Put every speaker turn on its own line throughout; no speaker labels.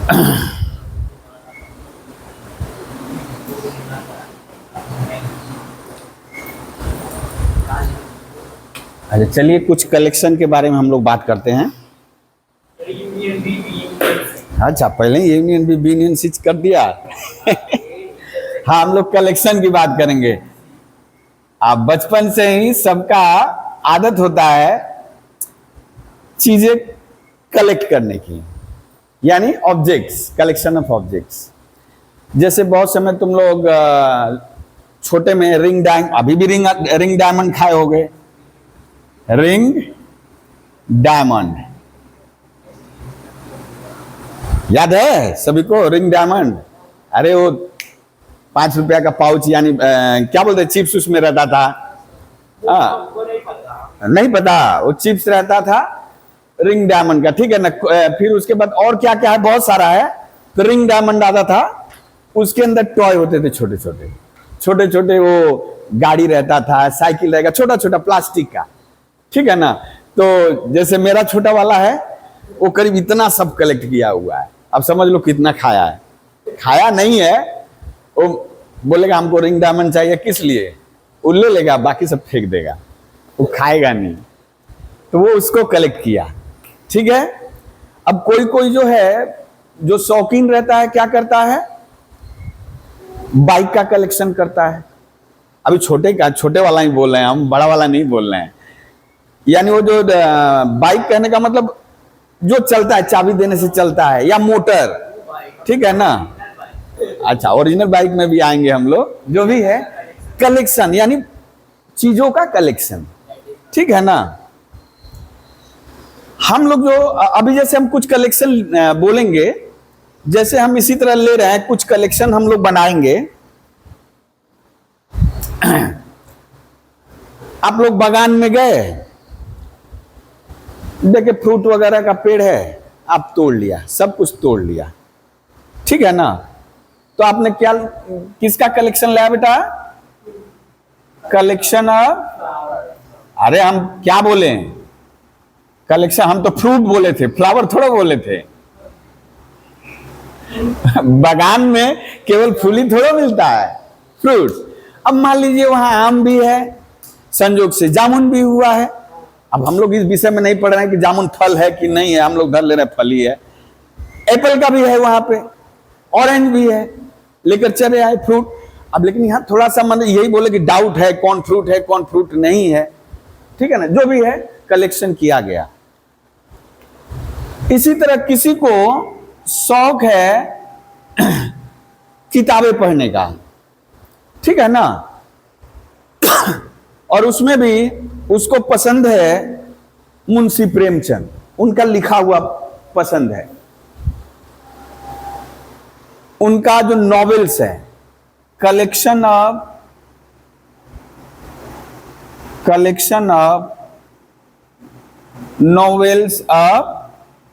अच्छा, चलिए कुछ कलेक्शन के बारे में हम लोग बात करते हैं। अच्छा, पहले ही यूनियन भी यूनियन स्विच कर दिया। हाँ, हम लोग कलेक्शन की बात करेंगे। आप बचपन से ही सबका आदत होता है चीजें कलेक्ट करने की, यानी ऑब्जेक्ट्स, कलेक्शन ऑफ ऑब्जेक्ट्स। जैसे बहुत समय तुम लोग छोटे में रिंग डायमंड, अभी भी रिंग डायमंड खाए होगे। रिंग डायमंड याद है सभी को? रिंग डायमंड, अरे वो 5 रुपया का पाउच, यानी क्या बोलते, चिप्स उसमें रहता था। नहीं पता, वो चिप्स रहता था रिंग डायमंड का, ठीक है ना। फिर उसके बाद और क्या क्या है, बहुत सारा है। तो रिंग डायमंड आता था, उसके अंदर टॉय होते थे छोटे छोटे छोटे छोटे, वो गाड़ी रहता था, साइकिल रहेगा, छोटा छोटा प्लास्टिक का, ठीक है ना। तो जैसे मेरा छोटा वाला है, वो करीब इतना सब कलेक्ट किया हुआ है। अब समझ लो कितना खाया है। खाया नहीं है, वो बोलेगा हमको रिंग डायमंड चाहिए, किस लिए? वो ले लेगा, बाकी सब फेंक देगा, वो खाएगा नहीं। तो वो उसको कलेक्ट किया, ठीक है। अब कोई कोई जो है, जो शौकीन रहता है, क्या करता है, बाइक का कलेक्शन करता है। अभी छोटे वाला ही बोल रहे हैं हम, बड़ा वाला नहीं बोल रहे हैं। यानी वो जो बाइक कहने का मतलब जो चलता है, चाबी देने से चलता है, या मोटर, ठीक है ना। अच्छा, ओरिजिनल बाइक में भी आएंगे हम लोग। जो भी है कलेक्शन, यानी चीजों का कलेक्शन, ठीक है ना। हम लोग जो अभी जैसे हम कुछ कलेक्शन बोलेंगे, जैसे हम इसी तरह ले रहे हैं, कुछ कलेक्शन हम लोग बनाएंगे। आप लोग बागान में गए, देखिए फ्रूट वगैरह का पेड़ है, आप तोड़ लिया, सब कुछ तोड़ लिया, ठीक है ना। तो आपने क्या, किसका कलेक्शन लाया बेटा? कलेक्शन ऑफ, अरे हम क्या बोले, कलेक्शन, हम तो फ्रूट बोले थे, फ्लावर थोड़ा बोले थे। बागान में केवल फूल ही थोड़ा मिलता है, फ्रूट। अब मान लीजिए वहां आम भी है, संजोग से जामुन भी हुआ है। अब हम लोग इस विषय में नहीं पढ़ रहे हैं कि जामुन फल है कि नहीं है, हम लोग धर ले रहे हैं फल ही है। एप्पल का भी है वहां पे, ऑरेंज भी है, लेकर चले आए फ्रूट। अब लेकिन यहां थोड़ा सा मतलब यही बोले कि डाउट है, कौन फ्रूट है कौन फ्रूट नहीं है, ठीक है ना। जो भी है कलेक्शन किया गया। इसी तरह किसी को शौक है किताबें पढ़ने का, ठीक है ना, और उसमें भी उसको पसंद है मुंशी प्रेमचंद, उनका लिखा हुआ पसंद है। उनका जो नॉवेल्स है, collection of novels of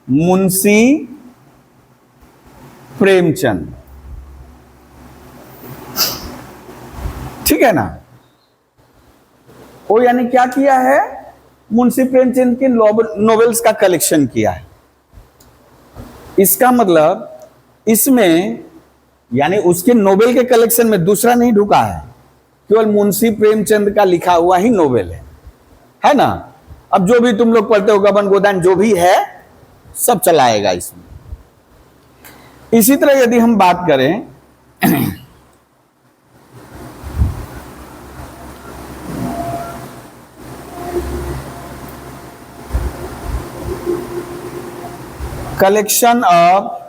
Munshi Premchand, ठीक है ना। वो यानी क्या किया है, मुंशी प्रेमचंद के नॉवेल्स का कलेक्शन किया है। इसका मतलब इसमें, यानी उसके नोवेल के कलेक्शन में दूसरा नहीं ढुका है, केवल मुंशी प्रेमचंद का लिखा हुआ ही नोवेल है ना। अब जो भी तुम लोग पढ़ते हो, गबन गोदान जो भी है, सब चलाएगा इसमें। इसी तरह यदि हम बात करें collection of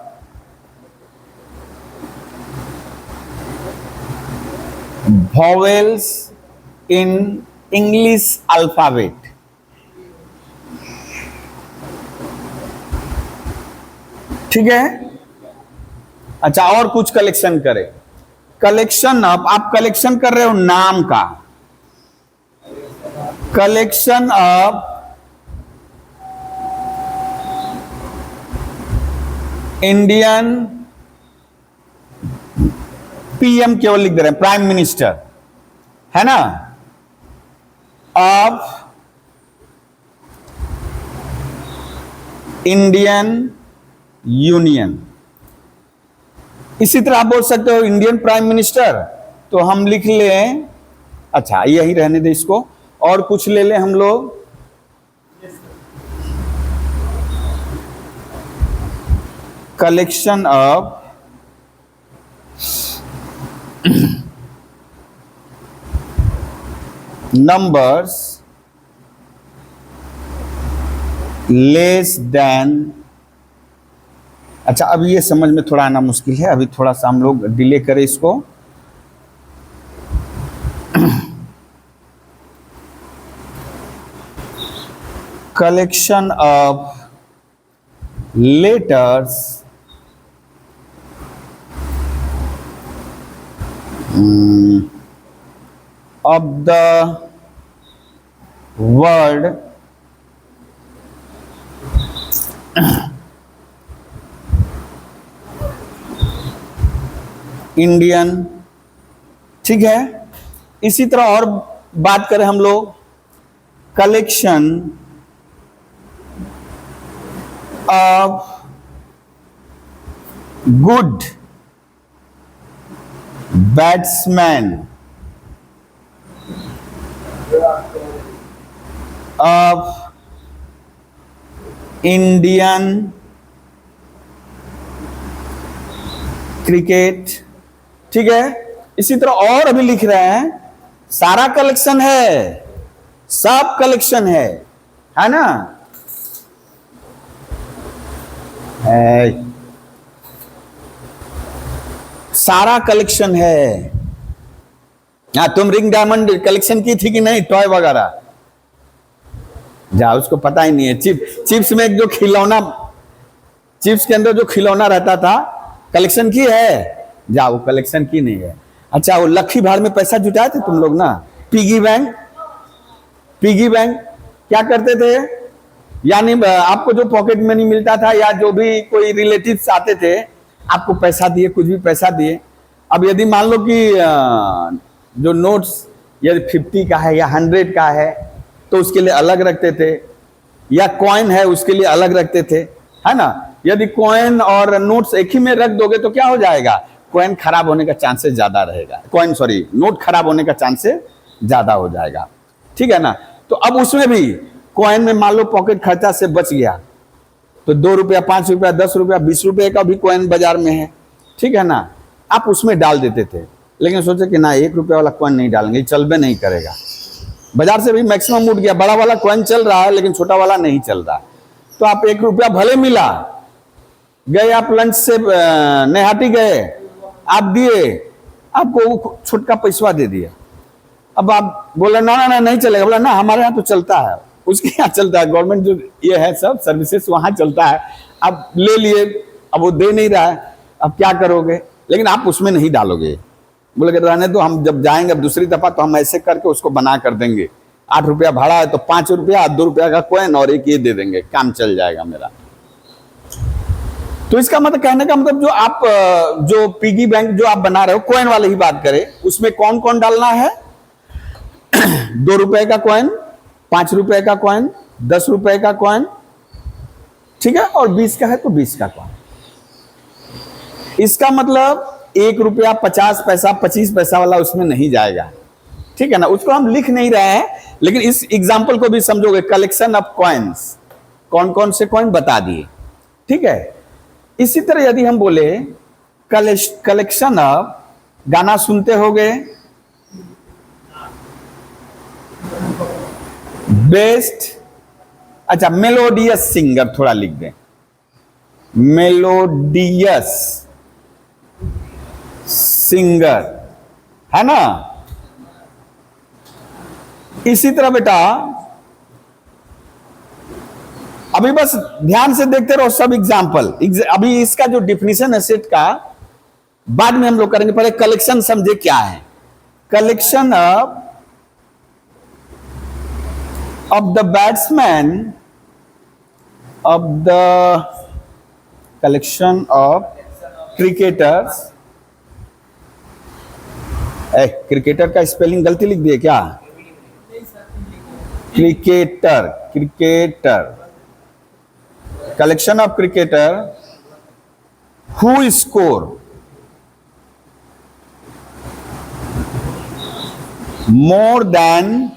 vowels in English alphabet, ठीक है। अच्छा, और कुछ कलेक्शन करें। कलेक्शन ऑफ, आप कलेक्शन कर रहे हो नाम का, कलेक्शन ऑफ इंडियन पीएम, केवल लिख दे रहे हैं प्राइम मिनिस्टर, है ना, ऑफ इंडियन यूनियन, इसी तरह आप बोल सकते हो इंडियन प्राइम मिनिस्टर, तो हम लिख लें, अच्छा यही रहने दे इसको, और कुछ ले लें हम लोग, collection of numbers less than, अच्छा अब ये समझ में थोड़ा आना मुश्किल है, अभी थोड़ा सा हम लोग डिले करें इसको। Collection of letters of the word Indian, ठीक है। इसी तरह और बात करें हम लोग, collection of good batsman of Indian cricket, ठीक है। इसी तरह और अभी लिख रहे हैं, सारा कलेक्शन है, सब कलेक्शन है ना, सारा कलेक्शन है। हाँ, तुम रिंग डायमंड कलेक्शन की थी कि नहीं, टॉय वगैरह, जा उसको पता ही नहीं है। चिप्स में जो खिलौना, चिप्स के अंदर जो खिलौना रहता था, कलेक्शन की है, जा वो कलेक्शन की नहीं है। अच्छा, वो लक्खी भाड़ में पैसा जुटाए थे तुम लोग ना, पिगी बैंक, पिगी बैंक क्या करते थे, यानी आपको जो पॉकेट मनी मिलता था या जो भी कोई रिलेटिव्स आते थे, आपको पैसा दिए, कुछ भी पैसा दिए। अब यदि मान लो कि जो नोट्स यदि 50 का है या 100 का है तो उसके लिए अलग रखते थे, या कॉइन है उसके लिए अलग रखते थे, है ना। यदि कॉइन और नोट्स एक ही में रख दोगे तो क्या हो जाएगा, कॉइन खराब होने का चांसेस ज्यादा रहेगा, नोट खराब होने का चांसेस ज्यादा हो जाएगा, ठीक है ना। तो अब उसमें भी कॉइन में मान लो पॉकेट खर्चा से बच गया तो 2 रुपया, 5 रुपया, 10 रुपया, 20 रुपये का भी कॉइन बाजार में है, ठीक है ना, आप उसमें डाल देते थे। लेकिन सोचे कि ना, 1 रुपया वाला कॉइन नहीं डालेंगे, चलबे नहीं करेगा। बाजार से भी मैक्सिमम उठ गया, बड़ा वाला कॉइन चल रहा है लेकिन छोटा वाला नहीं चल रहा। तो आप 1 रुपया भले मिला, गए आप लंच से नेहाटी गए, आप दिए, आपको छोटा पैसा दे दिया। अब आप बोले ना ना ना नहीं चलेगा, बोला ना हमारे यहाँ तो चलता है, उसके यहाँ चलता है, गवर्नमेंट जो ये है सब सर्विसेज वहाँ चलता है। आप ले लिए, अब वो दे नहीं रहा है, अब क्या करोगे, लेकिन आप उसमें नहीं डालोगे, बोले कि रहने दो, हम जब जाएंगे अब दूसरी दफा तो हम ऐसे करके उसको बना कर देंगे, 8 रुपया भाड़ा है तो 5 रुपया, 2 रुपया का कॉइन और एक ये दे देंगे, काम चल जाएगा मेरा। तो इसका मतलब, कहने का मतलब, जो आप जो पिगी बैंक जो आप बना रहे हो, कॉइन वाले ही बात करें, उसमें कौन कौन डालना है, 2 रुपए का कॉइन, 5 रुपए का कॉइन, 10 रुपए का कॉइन, ठीक है, और 20 का है तो 20 का कॉइन। इसका मतलब 1 रुपया, 50 पैसा, 25 पैसा वाला उसमें नहीं जाएगा, ठीक है ना। उसको हम लिख नहीं रहे हैं, लेकिन इस एग्जाम्पल को भी समझोगे। कलेक्शन ऑफ कॉइन्स, कौन कौन से कॉइन बता दिए, ठीक है। इसी तरह यदि हम बोले कलेक्शन ऑफ, गाना सुनते होगे, बेस्ट, अच्छा मेलोडियस सिंगर थोड़ा लिख दें, मेलोडियस सिंगर, है ना। इसी तरह बेटा अभी बस ध्यान से देखते रहो सब एग्जाम्पल। अभी इसका जो डिफिनीशन है सेट का बाद में हम लोग करेंगे, पहले कलेक्शन समझे क्या है। Collection of the batsman, of the collection of cricketers, cricketer का स्पेलिंग गलती लिख दिए क्या, cricketer, cricketer, collection of cricketer who score, more than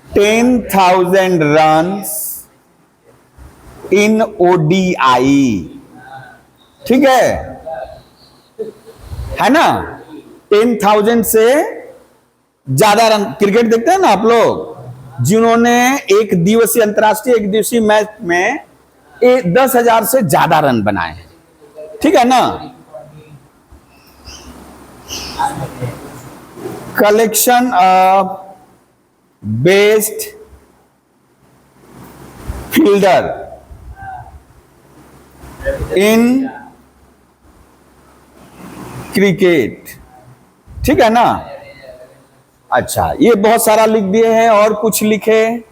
10,000 runs in ODI। ठीक है ना? 10,000 से ज्यादा रन, क्रिकेट देखते हैं ना आप लोग, जिन्होंने एक दिवसीय अंतरराष्ट्रीय एक दिवसीय मैच में 10,000 से ज्यादा रन बनाए हैं। ठीक है ना? Collection of best fielder in cricket. ठीक है ना? अच्छा, ये बहुत सारा लिख दिए हैं, और कुछ लिखे।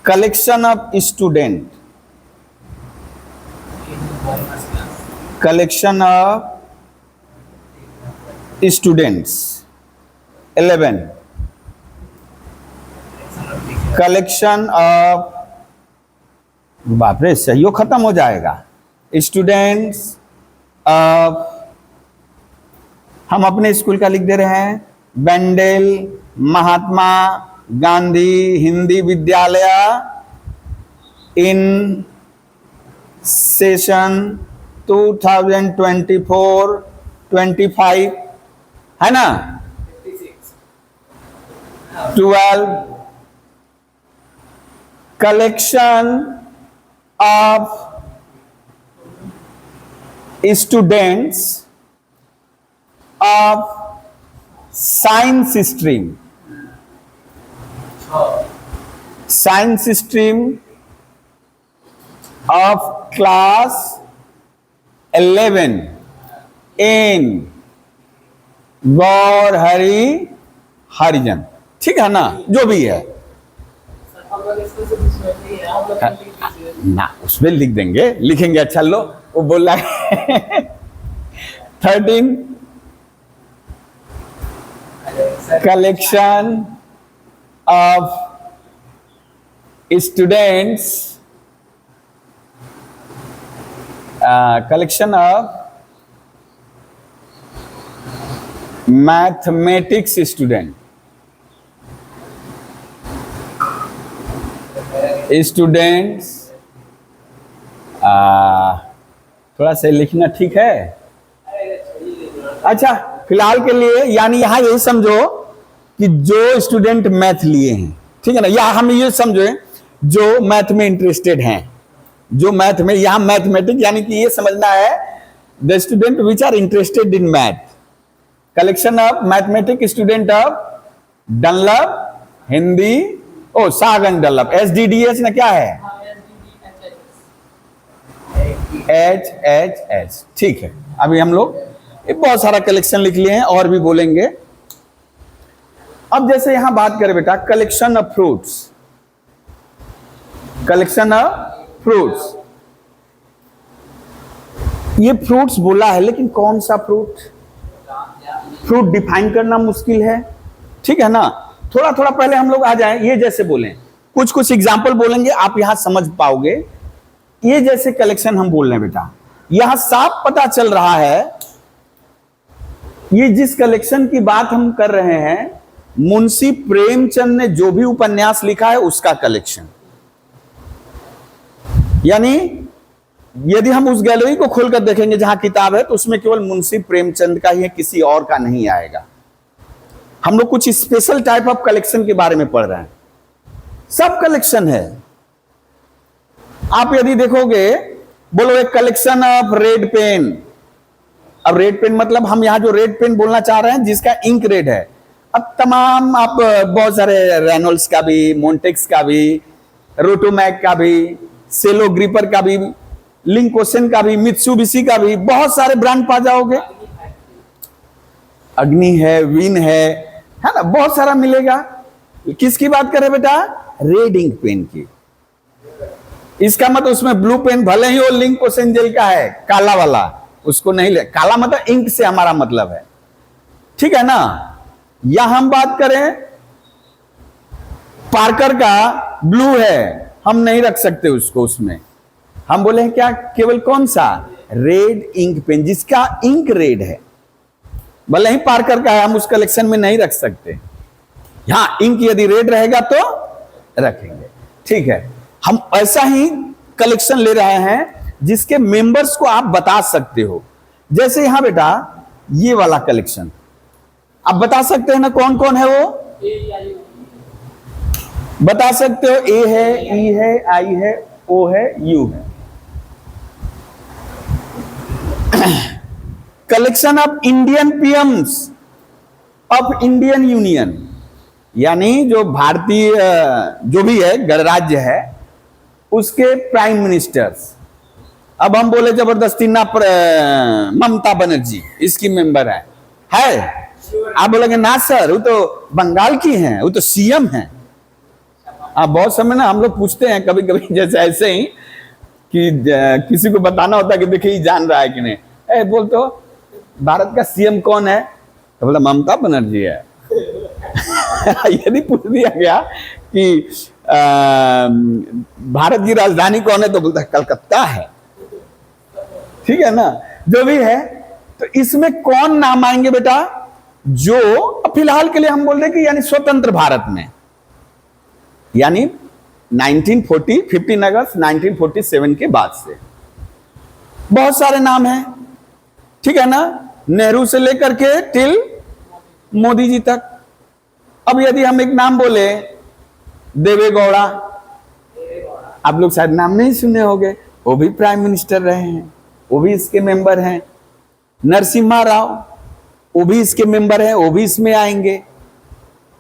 Collection of student, collection of students 11, collection of, बाप रे सहयोग खत्म हो जाएगा, स्टूडेंट्स ऑफ, हम अपने स्कूल का लिख दे रहे हैं, बेंडेल महात्मा गांधी हिंदी विद्यालय इन सेशन 2024-25, है ना? 12, collection of students of science stream, science stream of class 11 इन गौर हरि हरिजन। ठीक है ना? जो भी है ना, उसमें लिख देंगे, लिखेंगे। अच्छा लो, वो बोल रहा है 13, collection of students, collection of mathematics student, students, थोड़ा सा लिखना ठीक है। अच्छा, फिलहाल के लिए यानी यहां यही समझो कि जो स्टूडेंट मैथ लिए हैं, ठीक है ना, या हम ये समझो जो मैथ में इंटरेस्टेड हैं, जो मैथ में, यहां मैथमेटिक्स यानी कि ये समझना है the student which are interested in math, collection of mathematics student of डनलप हिंदी, ओ सागन डनलप, SDDH ना क्या है, HHH। ठीक है, अभी हम लोग बहुत सारा कलेक्शन लिख लिए हैं, और भी बोलेंगे। अब जैसे यहां बात करें बेटा, collection of fruits, collection of fruits, ये फ्रूट्स बोला है, लेकिन कौन सा फ्रूट, फ्रूट डिफाइन करना मुश्किल है। ठीक है ना? थोड़ा थोड़ा पहले हम लोग आ जाएं, ये जैसे बोलें, कुछ कुछ एग्जाम्पल बोलेंगे, आप यहां समझ पाओगे। ये जैसे कलेक्शन हम बोल रहे हैं बेटा, यहां साफ पता चल रहा है, ये जिस कलेक्शन की बात हम कर रहे हैं, मुंशी प्रेमचंद ने जो भी उपन्यास लिखा है उसका कलेक्शन। यानी यदि हम उस गैलरी को खोलकर देखेंगे जहां किताब है, तो उसमें केवल मुंशी प्रेमचंद का ही है, किसी और का नहीं आएगा। हम लोग कुछ स्पेशल टाइप ऑफ कलेक्शन के बारे में पढ़ रहे हैं, सब कलेक्शन है। आप यदि देखोगे, बोलो एक कलेक्शन ऑफ रेड पेन। अब रेड पेन मतलब हम यहां जो रेड पेन बोलना चाह रहे हैं जिसका इंक रेड है। अब तमाम आप बहुत सारे रेनॉल्ड्स का भी, मोन्टेक्स का भी, रोटोमैक का भी, सेलो ग्रिपर का भी, लिंकोसेन का भी, मित्सुबिशी का भी, बहुत सारे ब्रांड पा जाओगे। अग्नि है, विन है ना, बहुत सारा मिलेगा। किसकी बात कर रहे बेटा? रेड इंक पेन की। इसका मतलब उसमें ब्लू पेन भले ही वो लिंकोसेन जेल का है, काला वाला, उसको नहीं ले। काला मतलब इंक से हमारा मतलब है, ठीक है ना। या हम बात करें पार्कर का, ब्लू है, हम नहीं रख सकते उसको उसमें। हम बोले हैं क्या, केवल कौन सा रेड इंक पेन, जिसका इंक रेड है, भले ही पार्कर का है, हम उस कलेक्शन में नहीं रख सकते। हाँ, इंक यदि रेड रहेगा तो रखेंगे। ठीक है, हम ऐसा ही कलेक्शन ले रहे हैं जिसके मेंबर्स को आप बता सकते हो। जैसे यहां बेटा ये वाला कलेक्शन आप बता सकते हैं ना, कौन कौन है वो बता सकते हो। ए है, ई है, आई है, ओ है, यू है। Collection of Indian PM's of Indian union, यानी जो भारतीय जो भी है गणराज्य है उसके प्राइम मिनिस्टर्स। अब हम बोले जबरदस्ती ना, ममता बनर्जी इसकी मेंबर है आप बोलेंगे ना सर वो तो बंगाल की हैं, वो तो सीएम हैं। आप बहुत समय ना हम लोग पूछते हैं कभी कभी, जैसे ऐसे ही कि किसी को बताना होता है कि देखिए ये जान रहा है कि नहीं, बोल तो भारत का सीएम कौन है, तो बोला ममता बनर्जी है। यदि पूछ दिया गया कि भारत की राजधानी कौन है, तो बोलता है कलकत्ता है। ठीक है ना, जो भी है। तो इसमें कौन नाम आएंगे बेटा, जो फिलहाल के लिए हम बोल रहे कि यानी स्वतंत्र भारत में, यानी 1940 15 अगस्त 1947 के बाद से बहुत सारे नाम हैं। ठीक है ना, नेहरू से लेकर के टिल मोदी जी तक। अब यदि हम एक नाम बोले देवेगौड़ा, आप लोग शायद नाम नहीं सुने होंगे, वो भी प्राइम मिनिस्टर रहे हैं, वो भी इसके मेंबर हैं। नरसिम्हा राव, वो भी इसके मेंबर हैं, वो भी इसमें आएंगे।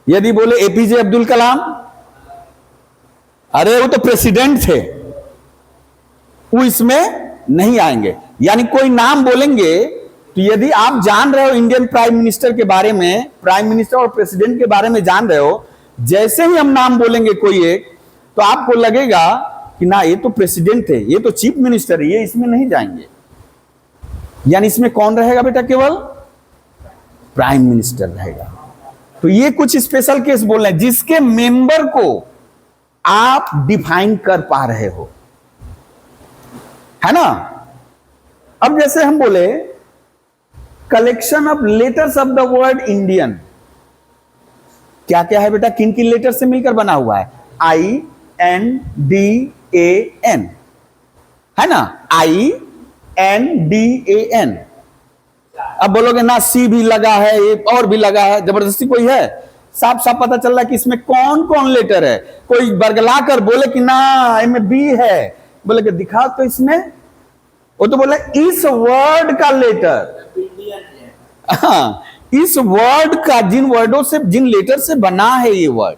यदि बोले एपीजे अब्दुल कलाम, अरे वो तो प्रेसिडेंट थे, वो इसमें नहीं आएंगे। यानी कोई नाम बोलेंगे तो यदि आप जान रहे हो इंडियन प्राइम मिनिस्टर के बारे में, प्राइम मिनिस्टर और प्रेसिडेंट के बारे में जान रहे हो, जैसे ही हम नाम बोलेंगे कोई एक, तो आपको लगेगा कि ना ये तो प्रेसिडेंट थे, ये तो चीफ मिनिस्टर है, ये इसमें नहीं जाएंगे। यानी इसमें कौन रहेगा बेटा, केवल प्राइम मिनिस्टर रहेगा। तो ये कुछ स्पेशल केस बोल रहे हैं जिसके मेंबर को आप डिफाइन कर पा रहे हो, है ना। अब जैसे हम बोले collection of letters of the word Indian, क्या क्या है बेटा, किन किन लेटर से मिलकर बना हुआ है, INDAN, है ना, INDAN। अब बोलोगे ना सी भी लगा है, ये और भी लगा है, जबरदस्ती कोई है, साफ साफ पता चल रहा है कि इसमें कौन कौन लेटर है। कोई बरगला कर बोले कि ना इसमें बी है, बोले कि दिखा तो इसमें, वो तो बोला इस वर्ड का लेटर, हाँ इस वर्ड का, जिन वर्डों से, जिन लेटर से बना है ये वर्ड।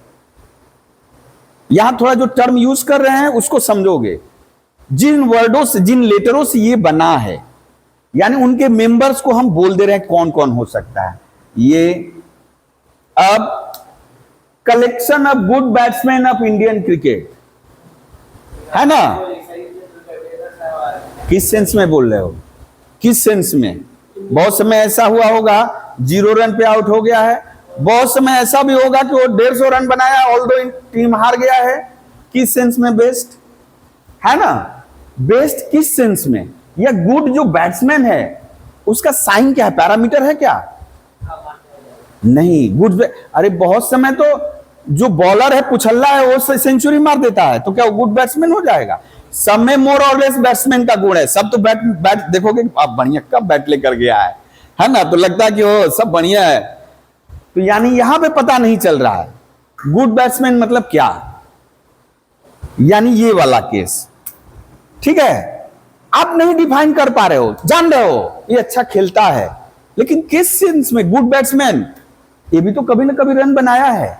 यहां थोड़ा जो टर्म यूज कर रहे हैं उसको समझोगे, जिन वर्डों से, जिन लेटरों से ये बना है, यानी उनके मेंबर्स को हम बोल दे रहे हैं कौन कौन हो सकता है ये। अब collection of good batsman of Indian cricket, है ना, किस सेंस में बोल रहे हो, किस सेंस में। बहुत समय ऐसा हुआ होगा 0 रन पे आउट हो गया है, बहुत समय ऐसा भी होगा कि वो 150 रन बनाया ऑल्दो टीम हार गया है। किस सेंस में बेस्ट, है ना, बेस्ट किस सेंस में, या गुड जो बैट्समैन है उसका साइन क्या है, पैरामीटर है क्या, नहीं गुड। अरे बहुत समय तो जो बॉलर है पुछल्ला है वो सेंचुरी मार देता है, तो क्या वो गुड बैट्समैन हो जाएगा। सब में मोर और लेस बैट्समैन का गुण है, सब तो बैट देखोगे आप बढ़िया कब बैट लेकर गया है ना, तो लगता है कि वो सब बढ़िया है। तो यानी यहां पे पता नहीं चल रहा है गुड बैट्समैन मतलब क्या, यानी ये वाला केस। ठीक है, आप नहीं डिफाइन कर पा रहे हो, जान रहे हो ये अच्छा खेलता है, लेकिन किस सेंस में गुड बैट्समैन, ये भी तो कभी ना कभी रन बनाया है,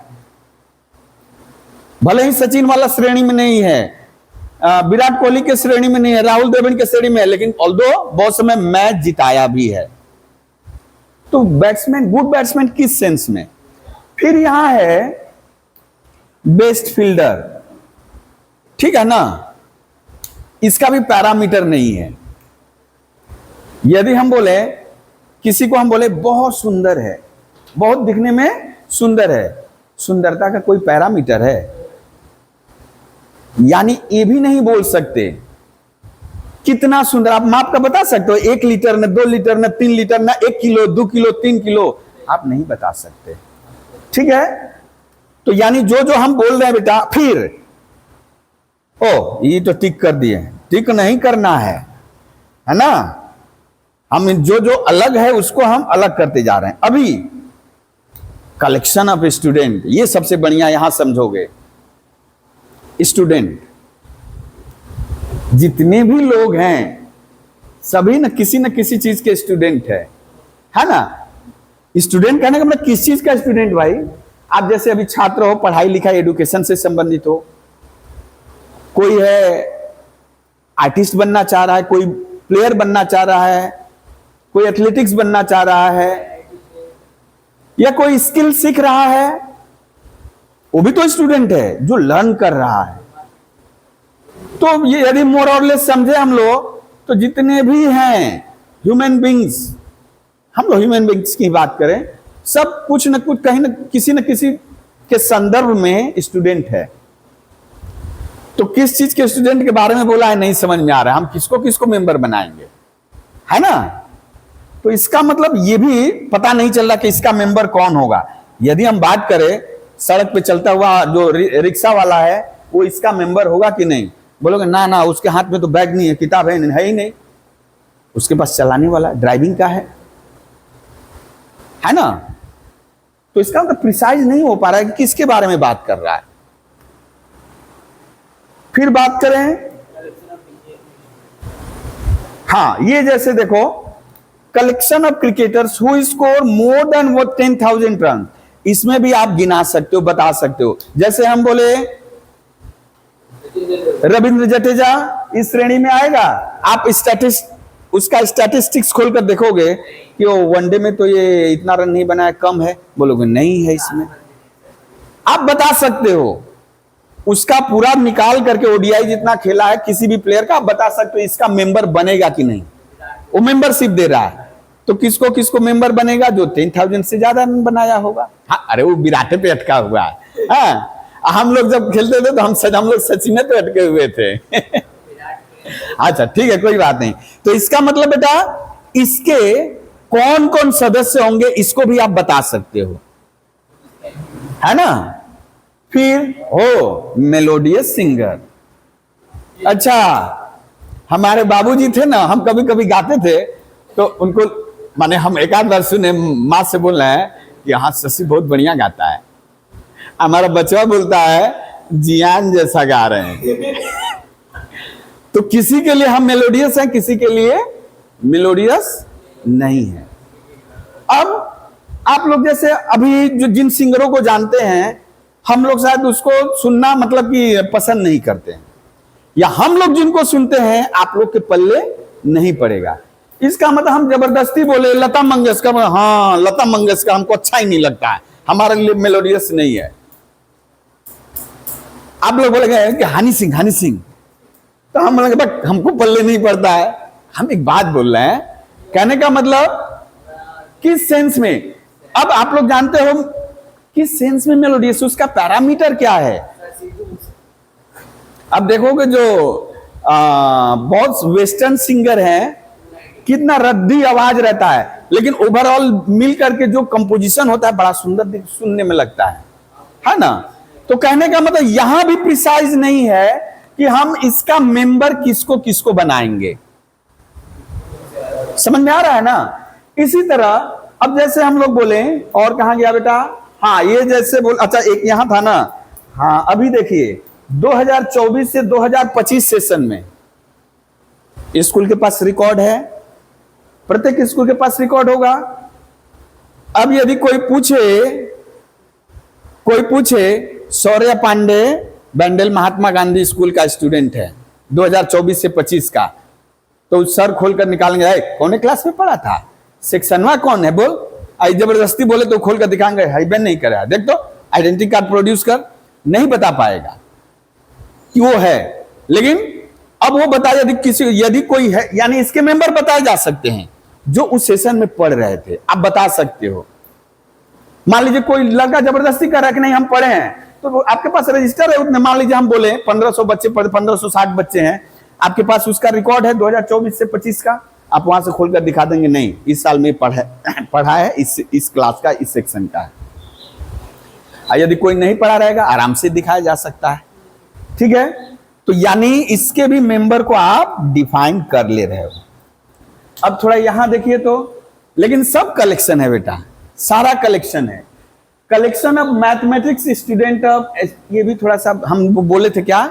भले ही सचिन वाला श्रेणी में नहीं है, विराट कोहली के श्रेणी में नहीं है, राहुल द्रविड़ के श्रेणी में है, लेकिन ऑल्दो बहुत समय मैच जिताया भी है। तो बैट्समैन, गुड बैट्समैन किस सेंस में। फिर यहां है बेस्ट फील्डर, ठीक है ना, इसका भी पैरामीटर नहीं है। यदि हम बोले किसी को, हम बोले बहुत सुंदर है, बहुत दिखने में सुंदर है, सुंदरता का कोई पैरामीटर है, यानी ये भी नहीं बोल सकते कितना सुंदर, आप माप का बता सकते हो? 1 लीटर न 2 लीटर न 3 लीटर न 1 किलो 2 किलो 3 किलो, आप नहीं बता सकते। ठीक है, तो यानी जो जो हम बोल रहे हैं बेटा, फिर ओ ये तो टिक कर दिए, टिक नहीं करना है ना। हम जो जो अलग है उसको हम अलग करते जा रहे हैं। अभी कलेक्शन ऑफ स्टूडेंट, ये सबसे बढ़िया यहां समझोगे। स्टूडेंट, जितने भी लोग हैं सभी न किसी चीज के स्टूडेंट है ना। स्टूडेंट कहने का मतलब किस चीज का स्टूडेंट भाई? आप जैसे अभी छात्र हो, पढ़ाई लिखाई एजुकेशन से संबंधित हो, कोई है आर्टिस्ट बनना चाह रहा है, कोई प्लेयर बनना चाह रहा है, कोई एथलेटिक्स बनना चाह रहा है, या कोई स्किल सीख रहा है, वो भी तो स्टूडेंट है जो लर्न कर रहा है। तो ये यदि मोर और लेस समझे हम लोग, तो जितने भी हैं ह्यूमन बींग्स, हम लोग ह्यूमन बींग्स की बात करें, सब कुछ न कुछ कहीं न किसी के संदर्भ में स्टूडेंट है। तो किस चीज के स्टूडेंट के बारे में बोला है नहीं समझ में आ रहा है, हम किसको किसको मेंबर बनाएंगे, है ना। तो इसका मतलब ये भी पता नहीं चल रहा कि इसका मेंबर कौन होगा। यदि हम बात करें सड़क पे चलता हुआ जो रिक्शा वाला है, वो इसका मेंबर होगा कि नहीं? बोलोगे ना ना, उसके हाथ में तो बैग नहीं है, किताब है ही नहीं, उसके पास चलाने वाला ड्राइविंग का है ना। तो इसका मतलब प्रिसाइज नहीं हो पा रहा है कि किसके बारे में बात कर रहा है। फिर बात करें, हाँ ये जैसे देखो, collection of cricketers who score more than 10,000 run, इसमें भी आप गिना सकते हो, बता सकते हो। जैसे हम बोले रविंद्र जडेजा इस श्रेणी में आएगा। आप उसका स्टैटिस्टिक्स खोलकर देखोगे कि वो वनडे में तो ये इतना रन नहीं बनाया, कम है, बोलोगे नहीं है इसमें। आप बता सकते हो, उसका पूरा निकाल करके ओडीआई जितना खेला है किसी भी प्लेयर का, आप बता सकते हो इसका मेंबर बनेगा कि नहीं। वो मेंबरशिप दे रहा है, तो किसको किसको मेंबर बनेगा? जो 10,000 से ज्यादा रन बनाया होगा। हाँ, अरे वो विराट पे अटका हुआ है। हाँ, हम लोग जब खेलते थे तो हम लोग सचिन पे अटके हुए थे। अच्छा ठीक है, कोई बात नहीं। तो इसका मतलब बेटा, इसके कौन कौन सदस्य होंगे इसको भी आप बता सकते हो, है ना। फिर हो मेलोडियस सिंगर। अच्छा, हमारे बाबूजी थे ना, हम कभी कभी गाते थे तो उनको, माने हम एक आध बार सुने माँ से बोल रहे हैं कि हाँ शशि बहुत बढ़िया गाता है। हमारा बच्चा बोलता है जियान जैसा गा रहे हैं। तो किसी के लिए हम मेलोडियस हैं, किसी के लिए मेलोडियस नहीं है। अब आप लोग जैसे अभी जो जिन सिंगरों को जानते हैं, हम लोग शायद उसको सुनना मतलब कि पसंद नहीं करते हैं, या हम लोग जिनको सुनते हैं आप लोग के पल्ले नहीं पड़ेगा। इसका मतलब हम जबरदस्ती बोले लता मंगेशकर, हाँ लता मंगेशकर हमको अच्छा ही नहीं लगता है, हमारे लिए मेलोडियस नहीं है। आप लोग बोलेंगे कि हनी सिंह, तो हम बोलेंगे बट हमको पल्ले नहीं पड़ता है। हम एक बात बोल रहे हैं, कहने का मतलब किस सेंस में। अब आप लोग जानते हो किस सेंस में मेलोडियस, उसका पैरामीटर क्या है। अब देखोगे जो बहुत वेस्टर्न सिंगर हैं, कितना रद्दी आवाज रहता है, लेकिन ओवरऑल मिल करके जो कंपोजिशन होता है बड़ा सुंदर सुनने में लगता है ना। तो कहने का मतलब यहां भी प्रिसाइज नहीं है कि हम इसका मेंबर किसको किसको बनाएंगे। समझ में आ रहा है ना। इसी तरह अब जैसे हम लोग बोले, और कहां गया बेटा, हाँ ये जैसे बोल, अच्छा एक यहां था ना, हाँ अभी देखिए 2024 से 2025 सेशन में स्कूल के पास रिकॉर्ड है, प्रत्येक स्कूल के पास रिकॉर्ड होगा। अब यदि कोई पूछे सौर्य पांडे बैंडल महात्मा गांधी स्कूल का स्टूडेंट है 2024 से 25 का, तो सर खोलकर निकालेंगे, कौन क्लास में पढ़ा था, सेक्शनवा कौन है बोल। आई जबरदस्ती बोले तो खोल कर दिखाएंगे, हाईबेन नहीं करा, देख तो आइडेंटिटी कार्ड प्रोड्यूस कर, नहीं बता पाएगा कि वो है। लेकिन अब वो बताया यदि कोई है, यानी इसके मेंबर बताए जा सकते हैं जो उस सेशन में पढ़ रहे थे, आप बता सकते हो। मान लीजिए कोई लड़का जबरदस्ती कर रहा है कि नहीं हम पढ़े हैं, तो आपके पास रजिस्टर है उतने, मान लीजिए हम बोले 1500 बच्चे पढ़े, 1560 बच्चे हैं, आपके पास उसका रिकॉर्ड है 2024 से 25 का, आप वहां से खोलकर दिखा देंगे नहीं इस साल में पढ़ा है इस क्लास का, इस सेक्शन का है। यदि कोई नहीं पढ़ा रहेगा आराम से दिखाया जा सकता है, ठीक है। तो यानी इसके भी मेंबर को आप डिफाइन कर ले रहे हो। अब थोड़ा यहां देखिए तो, लेकिन सब कलेक्शन है बेटा, सारा कलेक्शन है। Collection of mathematics student of, ये भी थोड़ा सा हम बोले थे क्या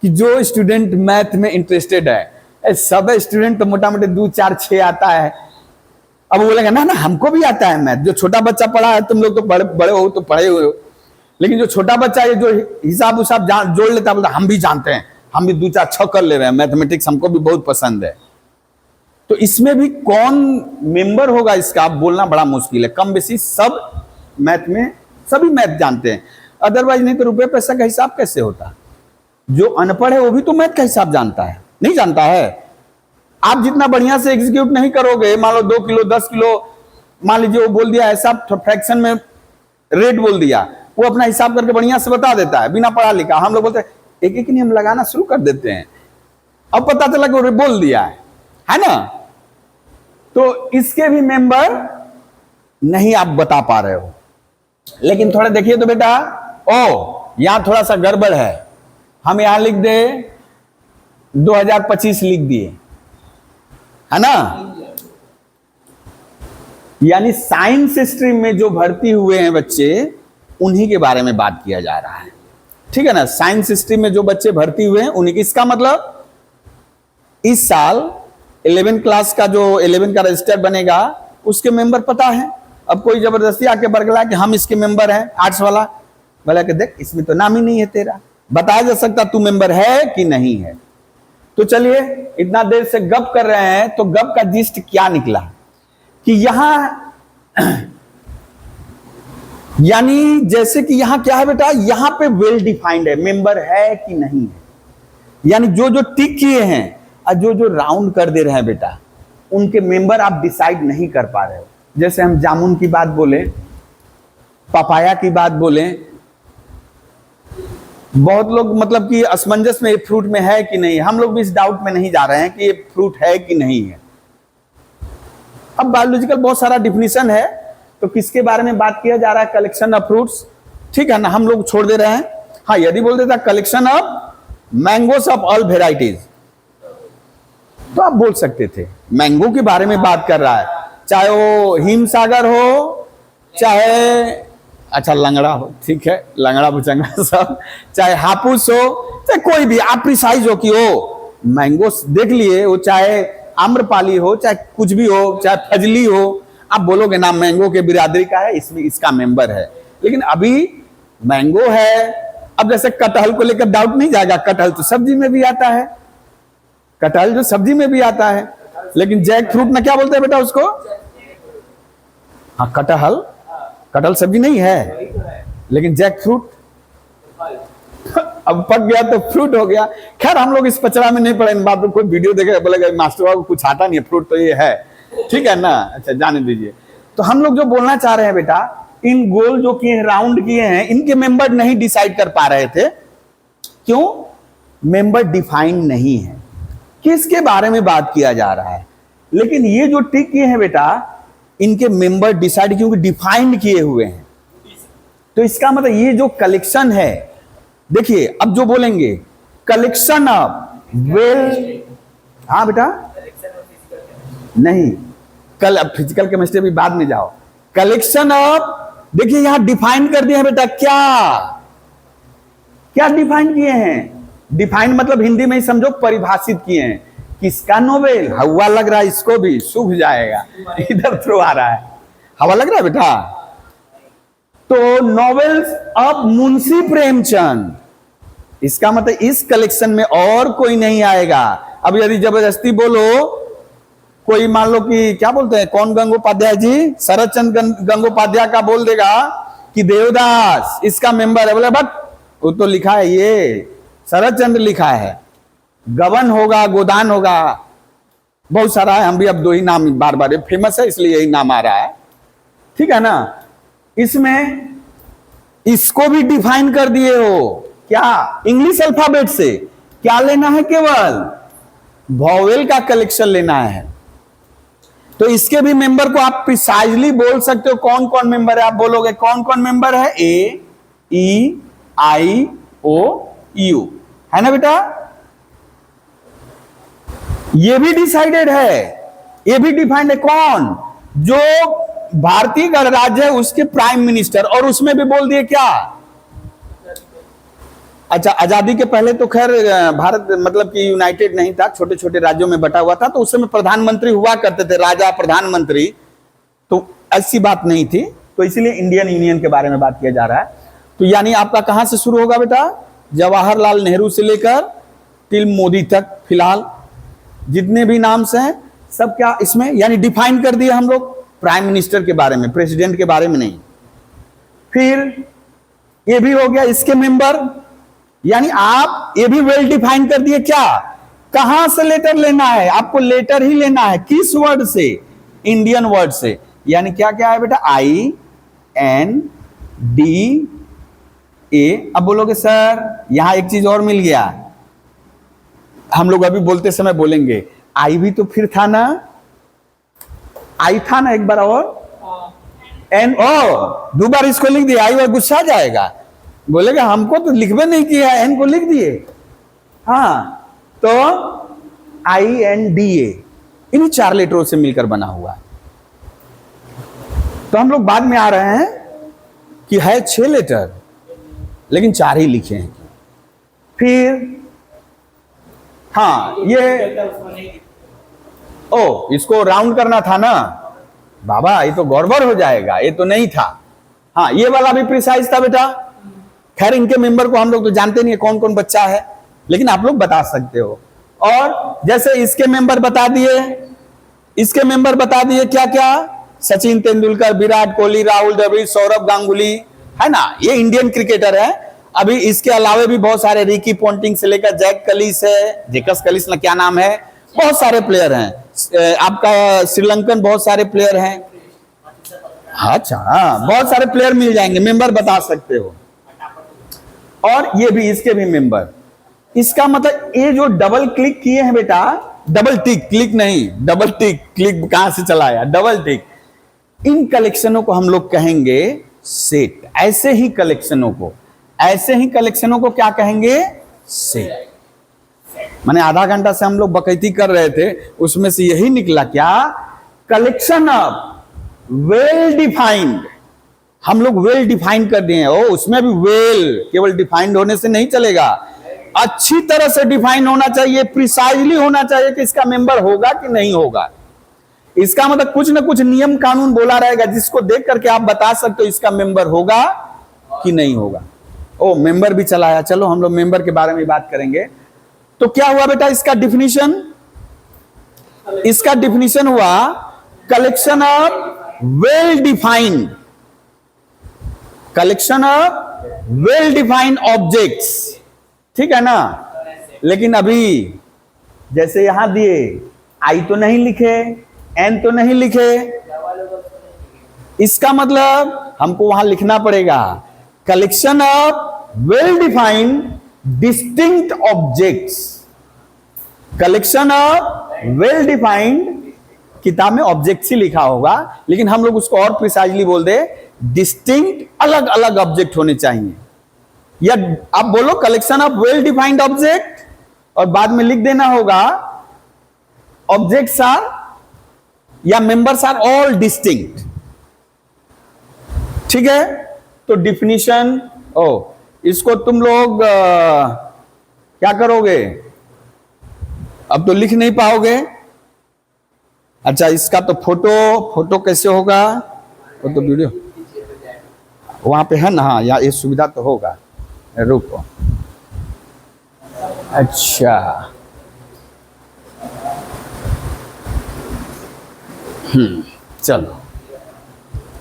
कि जो स्टूडेंट मैथ में इंटरेस्टेड है, सब स्टूडेंट तो मोटा मोटी 2, 4, 6 आता है। अब बोलेंगे ना हमको भी आता है मैथ, जो छोटा बच्चा पढ़ा है, तुम लोग तो बड़े हो तो पढ़े हुए हो, लेकिन जो छोटा बच्चा है जो हिसाब उसाब जोड़ लेता है, बोलता हम भी जानते हैं, हम भी 2, 4, 6 कर ले रहे हैं, मैथमेटिक्स हमको भी बहुत पसंद है। तो इसमें भी कौन मेंबर होगा इसका आप बोलना बड़ा मुश्किल है। कम बेसी सब मैथ में सभी मैथ जानते हैं, अदरवाइज नहीं तो रुपए पैसा का हिसाब कैसे होता। जो अनपढ़ है वो भी तो मैथ का हिसाब जानता है, नहीं जानता है। आप जितना बढ़िया से एग्जीक्यूट नहीं करोगे, मान लो 2 किलो 10 किलो मान लीजिए वो बोल दिया ऐसा फ्रैक्शन में रेट बोल दिया, वो अपना हिसाब करके बढ़िया से बता देता है बिना पढ़ा लिखा। हम लोग बोलते हैं एक एक नियम लगाना शुरू कर देते हैं, अब पता चला कि बोल दिया है ना। तो इसके भी मेंबर नहीं आप बता पा रहे हो। लेकिन थोड़ा देखिए तो बेटा, ओ यहां थोड़ा सा गड़बड़ है, हम यहां लिख दे 2025 लिख दिए, है ना। यानी साइंस स्ट्रीम में जो भर्ती हुए हैं बच्चे, उन्हीं के बारे में बात किया जा रहा है, ठीक है ना। साइंस स्ट्रीम में जो बच्चे भर्ती हुए हैं उन्हीं की, इसका मतलब इस साल 11 क्लास का जो 11 का रजिस्टर बनेगा उसके मेंबर पता है। अब कोई जबरदस्ती आके बरगला कि हम इसके मेंबर हैं, आर्ट्स वाला बोला कि देख इसमें तो नाम ही नहीं है तेरा, बताया जा सकता तू मेंबर है कि नहीं है। तो चलिए इतना देर से गप कर रहे हैं, तो गप का जिस्ट क्या निकला कि यहां यानी जैसे कि यहां क्या है बेटा, यहां पे वेल डिफाइंड है मेंबर है कि नहीं है। यानी जो जो टिक किए हैं और जो जो राउंड कर दे रहे हैं बेटा, उनके मेंबर आप डिसाइड नहीं कर पा रहे हो। जैसे हम जामुन की बात बोले, पपाया की बात बोले, बहुत लोग मतलब कि असमंजस में ये फ्रूट में है कि नहीं, हम लोग भी इस डाउट में नहीं जा रहे हैं कि ये फ्रूट है कि नहीं है। अब बायोलॉजिकल बहुत सारा डिफिनीशन है, तो किसके बारे में बात किया जा रहा है, कलेक्शन ऑफ फ्रूट्स, ठीक है ना, हम लोग छोड़ दे रहे हैं। हाँ यदि बोल देता collection of mangoes of all varieties, तो आप बोल सकते थे मैंगो के बारे में बात कर रहा है, चाहे वो हिमसागर हो, चाहे अच्छा लंगड़ा हो, ठीक है लंगड़ा भुचंगा सब, चाहे हापुस हो, चाहे कोई भी आप प्रिसाइज हो कि हो मैंगो देख लिए, वो चाहे आम्रपाली हो, चाहे कुछ भी हो, चाहे फजली हो, आप बोलोगे ना मैंगो के बिरादरी का है, इसमें इसका मेंबर है। लेकिन अभी मैंगो है, अब जैसे कटहल को लेकर डाउट नहीं जाएगा, कटहल तो सब्जी में भी आता है, कटहल जो सब्जी में भी आता है, लेकिन जैक फ्रूट में क्या बोलते हैं बेटा उसको, हाँ कटहल, कटहल सब्जी नहीं है, लेकिन जैक फ्रूट अब पक गया तो फ्रूट हो गया। खैर हम लोग इस पचड़ा में नहीं पड़े, इन बात में कोई वीडियो देखे बोलेगा मास्टर बाबू कुछ आता नहीं है, फ्रूट तो ये है, ठीक है ना, अच्छा जाने दीजिए। तो हम लोग जो बोलना चाह रहे हैं बेटा, इन गोल जो किए राउंड किए हैं, इनके मेंबर नहीं डिसाइड कर पा रहे थे, क्यों, मेंबर डिफाइन नहीं है, किसके बारे में बात किया जा रहा है। लेकिन ये जो टिक किए हैं बेटा, इनके मेंबर डिसाइड क्योंकि डिफाइंड किए हुए हैं। तो इसका मतलब ये जो कलेक्शन है, देखिए अब जो बोलेंगे कलेक्शन ऑफ वेल, हाँ बेटा नहीं, कल अब फिजिकल केमिस्ट्री भी बाद में जाओ, कलेक्शन ऑफ, देखिए यहां डिफाइन कर दिया है बेटा, क्या क्या डिफाइन किए हैं, डिफाइन मतलब हिंदी में ही समझो परिभाषित किए हैं। किसका नोवेल, हवा लग रहा है, इसको भी सूख जाएगा, इधर थ्रो आ रहा है, हवा लग रहा है बेटा, तो नॉवेल्स ऑफ मुंशी प्रेमचंद, इसका मतलब इस कलेक्शन में और कोई नहीं आएगा। अब यदि जबरदस्ती बोलो, कोई मान लो कि क्या बोलते हैं, कौन गंगोपाध्याय जी, शरद चंद्र गंगोपाध्याय का बोल देगा कि देवदास इसका मेंबर है, बोले बट वो तो लिखा है, ये शरद चंद्र लिखा है, गबन होगा, गोदान होगा, बहुत सारा है, हम भी अब 2 ही नाम बार बार फेमस है इसलिए यही नाम आ रहा है, ठीक है ना। इसमें इसको भी डिफाइन कर दिए हो, क्या इंग्लिश अल्फाबेट से, क्या लेना है, केवल वॉवेल का कलेक्शन लेना है। तो इसके भी मेंबर को आप प्रिसाइजली बोल सकते हो कौन कौन मेंबर है। आप बोलोगे कौन कौन मेंबर है, ए ई आई ओ यू, है ना बेटा। ये भी डिसाइडेड है, ये भी डिफाइंड है। कौन? जो भारतीय गणराज्य है उसके प्राइम मिनिस्टर। और उसमें भी बोल दिए क्या, अच्छा आजादी के पहले तो खैर भारत मतलब कि यूनाइटेड नहीं था, छोटे छोटे राज्यों में बटा हुआ था, तो उस समय प्रधानमंत्री हुआ करते थे, राजा प्रधानमंत्री, तो ऐसी बात नहीं थी। तो इसलिए इंडियन यूनियन के बारे में बात किया जा रहा है। तो यानी आपका कहां से शुरू होगा बेटा, जवाहरलाल नेहरू से लेकर टिल मोदी तक, फिलहाल जितने भी नाम्स हैं सब क्या इसमें यानी डिफाइन कर दिए हम लोग, प्राइम मिनिस्टर के बारे में, प्रेसिडेंट के बारे में नहीं। फिर ये भी हो गया इसके मेंबर, यानी आप ये भी वेल डिफाइन कर दिए क्या, कहां से लेटर लेना है, आपको लेटर ही लेना है, किस वर्ड से, इंडियन वर्ड से। यानी क्या क्या है बेटा, आई एन डी ए। अब बोलोगे सर यहां एक चीज और मिल गया, हम लोग अभी बोलते समय बोलेंगे आई भी तो फिर था ना, आई था ना एक बार, और एन ओ दो बार इसको लिख दिया, आई वह गुस्सा जाएगा, बोलेगा हमको तो लिखवे नहीं किया, एन को लिख दिए। हाँ, तो आई एन डी ए इन 4 लेटरों से मिलकर बना हुआ है। तो हम लोग बाद में आ रहे हैं कि है 6 लेटर लेकिन 4 ही लिखे हैं। फिर हाँ ये ओ इसको राउंड करना था ना बाबा, ये तो गड़बड़ हो जाएगा, ये तो नहीं था। हाँ ये वाला भी प्रिसाइज था बेटा। खैर इनके मेंबर को हम लोग तो जानते नहीं है कौन कौन बच्चा है, लेकिन आप लोग बता सकते हो। और जैसे इसके मेंबर बता दिए, इसके मेंबर बता दिए क्या क्या, सचिन तेंदुलकर, विराट कोहली, राहुल द्रविड़, सौरभ गांगुली, है ना, ये इंडियन क्रिकेटर है। अभी इसके अलावा भी बहुत सारे, रिकी पोंटिंग से लेकर जैक कलिस है, जेकस कलिस ना क्या नाम है, बहुत सारे प्लेयर हैं। आपका श्रीलंकन बहुत सारे प्लेयर हैं। अच्छा बहुत सारे प्लेयर मिल जाएंगे, मेंबर बता सकते हो। और ये भी इसके भी मेंबर। इसका मतलब ये जो डबल क्लिक किए हैं बेटा, डबल टिक, क्लिक नहीं, डबल टिक, क्लिक कहां से चला आया, डबल टिक, इन कलेक्शनों को हम लोग कहेंगे सेट। ऐसे ही कलेक्शनों को, ऐसे ही कलेक्शनों को क्या कहेंगे, सेट। माने आधा घंटा से हम लोग बकैती कर रहे थे, उसमें से यही निकला क्या, कलेक्शन ऑफ वेल डिफाइंड। हम लोग वेल डिफाइन कर दिए हैं। उसमें भी वेल केवल डिफाइंड होने से नहीं चलेगा, अच्छी तरह से डिफाइन होना चाहिए, प्रिसाइजली होना चाहिए कि इसका मेंबर होगा कि नहीं होगा। इसका मतलब कुछ ना कुछ नियम कानून बोला रहेगा जिसको देख करके आप बता सकते हो इसका मेंबर होगा कि नहीं होगा। ओ मेंबर भी चला आया, चलो हम लोग मेंबर के बारे में बात करेंगे। तो क्या हुआ बेटा इसका डिफिनीशन, इसका डिफिनीशन हुआ collection of well defined, collection of well defined objects, ठीक है ना। लेकिन अभी जैसे यहां दिए, आई तो नहीं लिखे, एन तो नहीं लिखे, इसका मतलब हमको वहां लिखना पड़ेगा collection of well defined distinct objects. Collection of well defined, किताब में ऑब्जेक्ट्स ही लिखा होगा, लेकिन हम लोग उसको और प्रिसाइजली बोल दे, डिस्टिंक्ट अलग अलग ऑब्जेक्ट होने चाहिए। या आप बोलो collection of well defined object, और बाद में लिख देना होगा ऑब्जेक्ट्स आर या मेंबर्स आर ऑल डिस्टिंक्ट, ठीक है। तो डिफिनीशन, इसको तुम लोग क्या करोगे, अब तो लिख नहीं पाओगे। अच्छा इसका तो फोटो कैसे होगा, वो तो वीडियो वहां पे है ना, हाँ या ये सुविधा तो होगा, रुको। अच्छा चलो,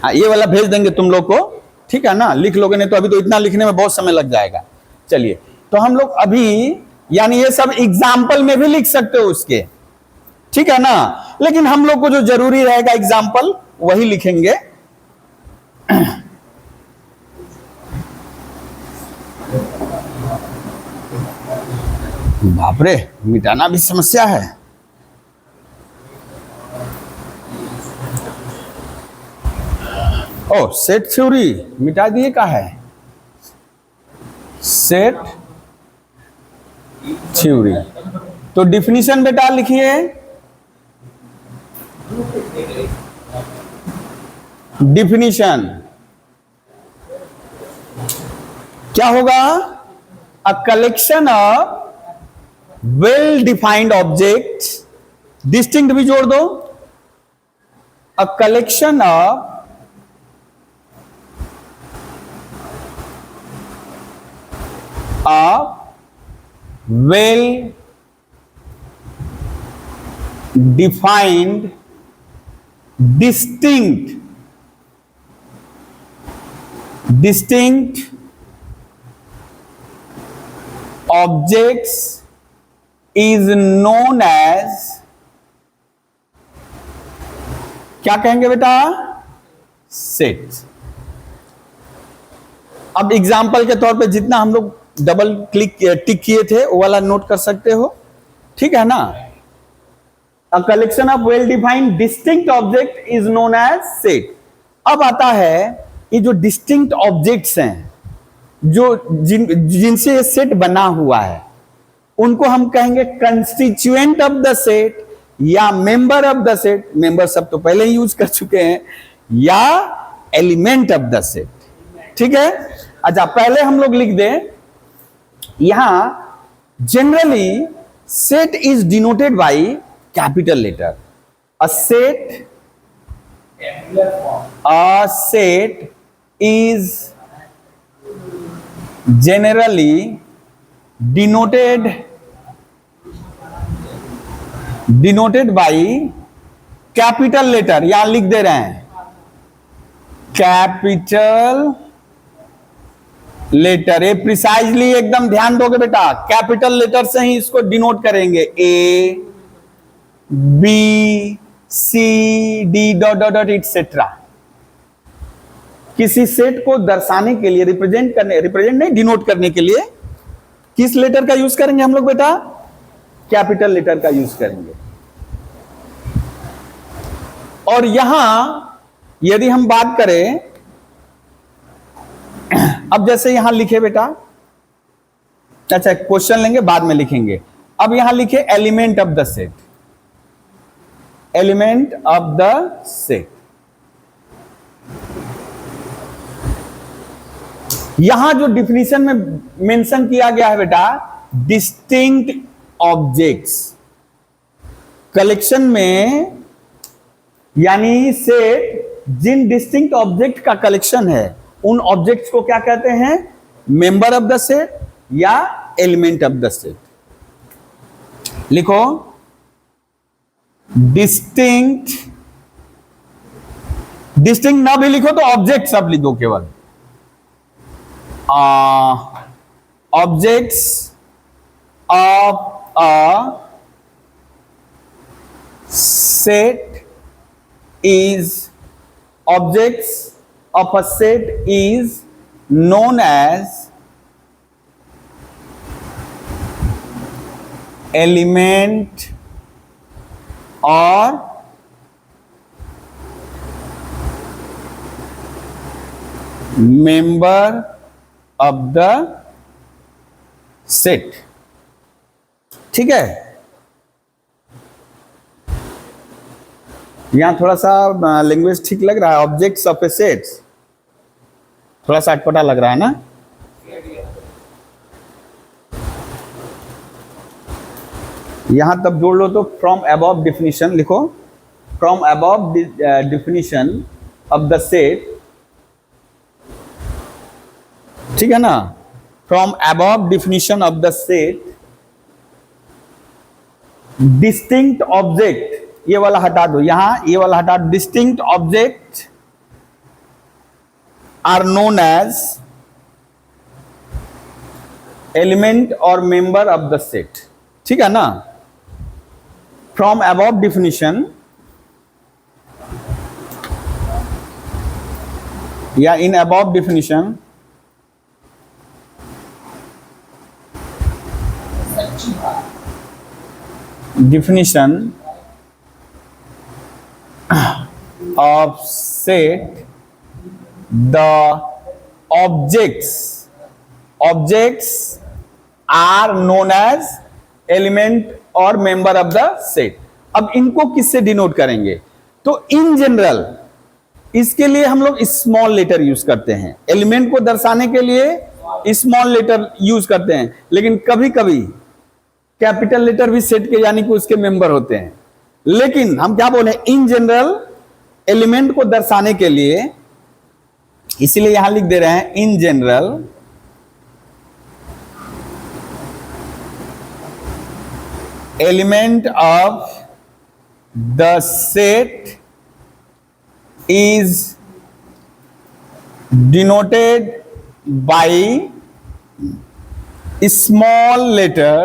हाँ ये वाला भेज देंगे तुम लोग को, ठीक है ना, लिख लोगे, नहीं तो अभी तो इतना लिखने में बहुत समय लग जाएगा। चलिए तो हम लोग अभी यानी ये सब एग्जाम्पल में भी लिख सकते हो उसके, ठीक है ना, लेकिन हम लोग को जो जरूरी रहेगा एग्जाम्पल वही लिखेंगे। बाप रे, मिटाना भी समस्या है। ओ सेट थ्योरी मिटा दिए का है, सेट थ्योरी। तो डिफिनीशन बेटा लिखिए, डिफिनीशन क्या होगा? अ collection of well defined object, distinct भी जोड़ दो, अ collection of well defined distinct objects is known as, क्या कहेंगे बेटा? सेट। अब एग्जाम्पल के तौर पे जितना हम लोग डबल क्लिक टिक किए थे वो वाला नोट कर सकते हो, ठीक है ना? A collection of well defined distinct object is known as set. अब आता है ये जो डिस्टिंक्ट ऑब्जेक्ट्स हैं, जो जिनसे ये सेट बना हुआ है, उनको हम कहेंगे कंस्टिट्यूएंट ऑफ द सेट या member of the set. Member सब तो पहले ही यूज कर चुके हैं, या एलिमेंट ऑफ द सेट, ठीक है? अच्छा, पहले हम लोग लिख दें, यहां generally set is denoted by capital letter. A set is generally denoted by capital letter. यहां लिख दे रहे हैं कैपिटल लेटर। ये प्रिसाइजली एकदम ध्यान दोगे बेटा, कैपिटल लेटर से ही इसको डिनोट करेंगे। A B C D dot dot dot etcetera. किसी सेट को दर्शाने के लिए, रिप्रेजेंट नहीं, डिनोट करने के लिए किस लेटर का यूज करेंगे हम लोग बेटा? कैपिटल लेटर का यूज करेंगे। और यहां यदि हम बात करें, अब जैसे यहां लिखे बेटा, अच्छा क्वेश्चन लेंगे बाद में लिखेंगे। अब यहां लिखे element of the set, element of the set. यहां जो डिफिनीशन में मेंशन किया गया है बेटा, डिस्टिंक्ट ऑब्जेक्ट्स। कलेक्शन में यानी सेट जिन डिस्टिंक्ट ऑब्जेक्ट का कलेक्शन है, उन ऑब्जेक्ट्स को क्या कहते हैं? मेंबर ऑफ द सेट या एलिमेंट ऑफ द सेट। लिखो डिस्टिंक्ट, डिस्टिंक्ट ना भी लिखो तो ऑब्जेक्ट सब लिखो केवल। objects of a set is, objects of a set is known as element or member of the set, ठीक है? यहां थोड़ा सा लैंग्वेज ठीक लग रहा है, ऑब्जेक्ट्स ऑफ ए सेट, थोड़ा सा अटपटा लग रहा है ना? यहां तब जोड़ लो तो फ्रॉम अबव डिफिनीशन लिखो, from above definition of the set, ठीक है ना? From above definition of the set, distinct object, ये वाला हटा दो, यहां ये वाला हटा दो, distinct object are known as element और मेंबर ऑफ द सेट, ठीक है ना? फ्रॉम अबव डिफिनीशन या in above definition definition of set the objects are known as element और मेंबर ऑफ द सेट। अब इनको किससे डिनोट करेंगे? तो इन जनरल इसके लिए हम लोग स्मॉल लेटर यूज करते हैं, एलिमेंट को दर्शाने के लिए स्मॉल लेटर यूज करते हैं, लेकिन कभी कभी कैपिटल लेटर भी सेट के यानी कि उसके मेंबर होते हैं। लेकिन हम क्या बोले, इन जनरल एलिमेंट को दर्शाने के लिए, इसीलिए यहां लिख दे रहे हैं in general element of the set is denoted by small letter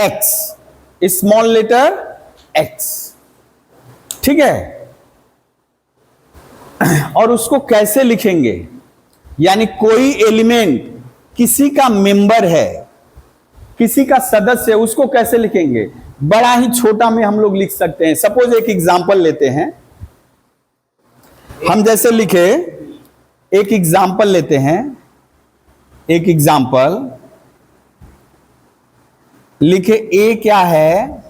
x, small letter x, ठीक है। और उसको कैसे लिखेंगे? यानी कोई एलिमेंट किसी का मेंबर है, किसी का सदस्य है, उसको कैसे लिखेंगे? बड़ा ही छोटा में हम लोग लिख सकते हैं। सपोज एक एग्जांपल लेते हैं, हम जैसे लिखे, एक एग्जांपल लेते हैं, एक एग्जांपल लिखे, ए क्या है?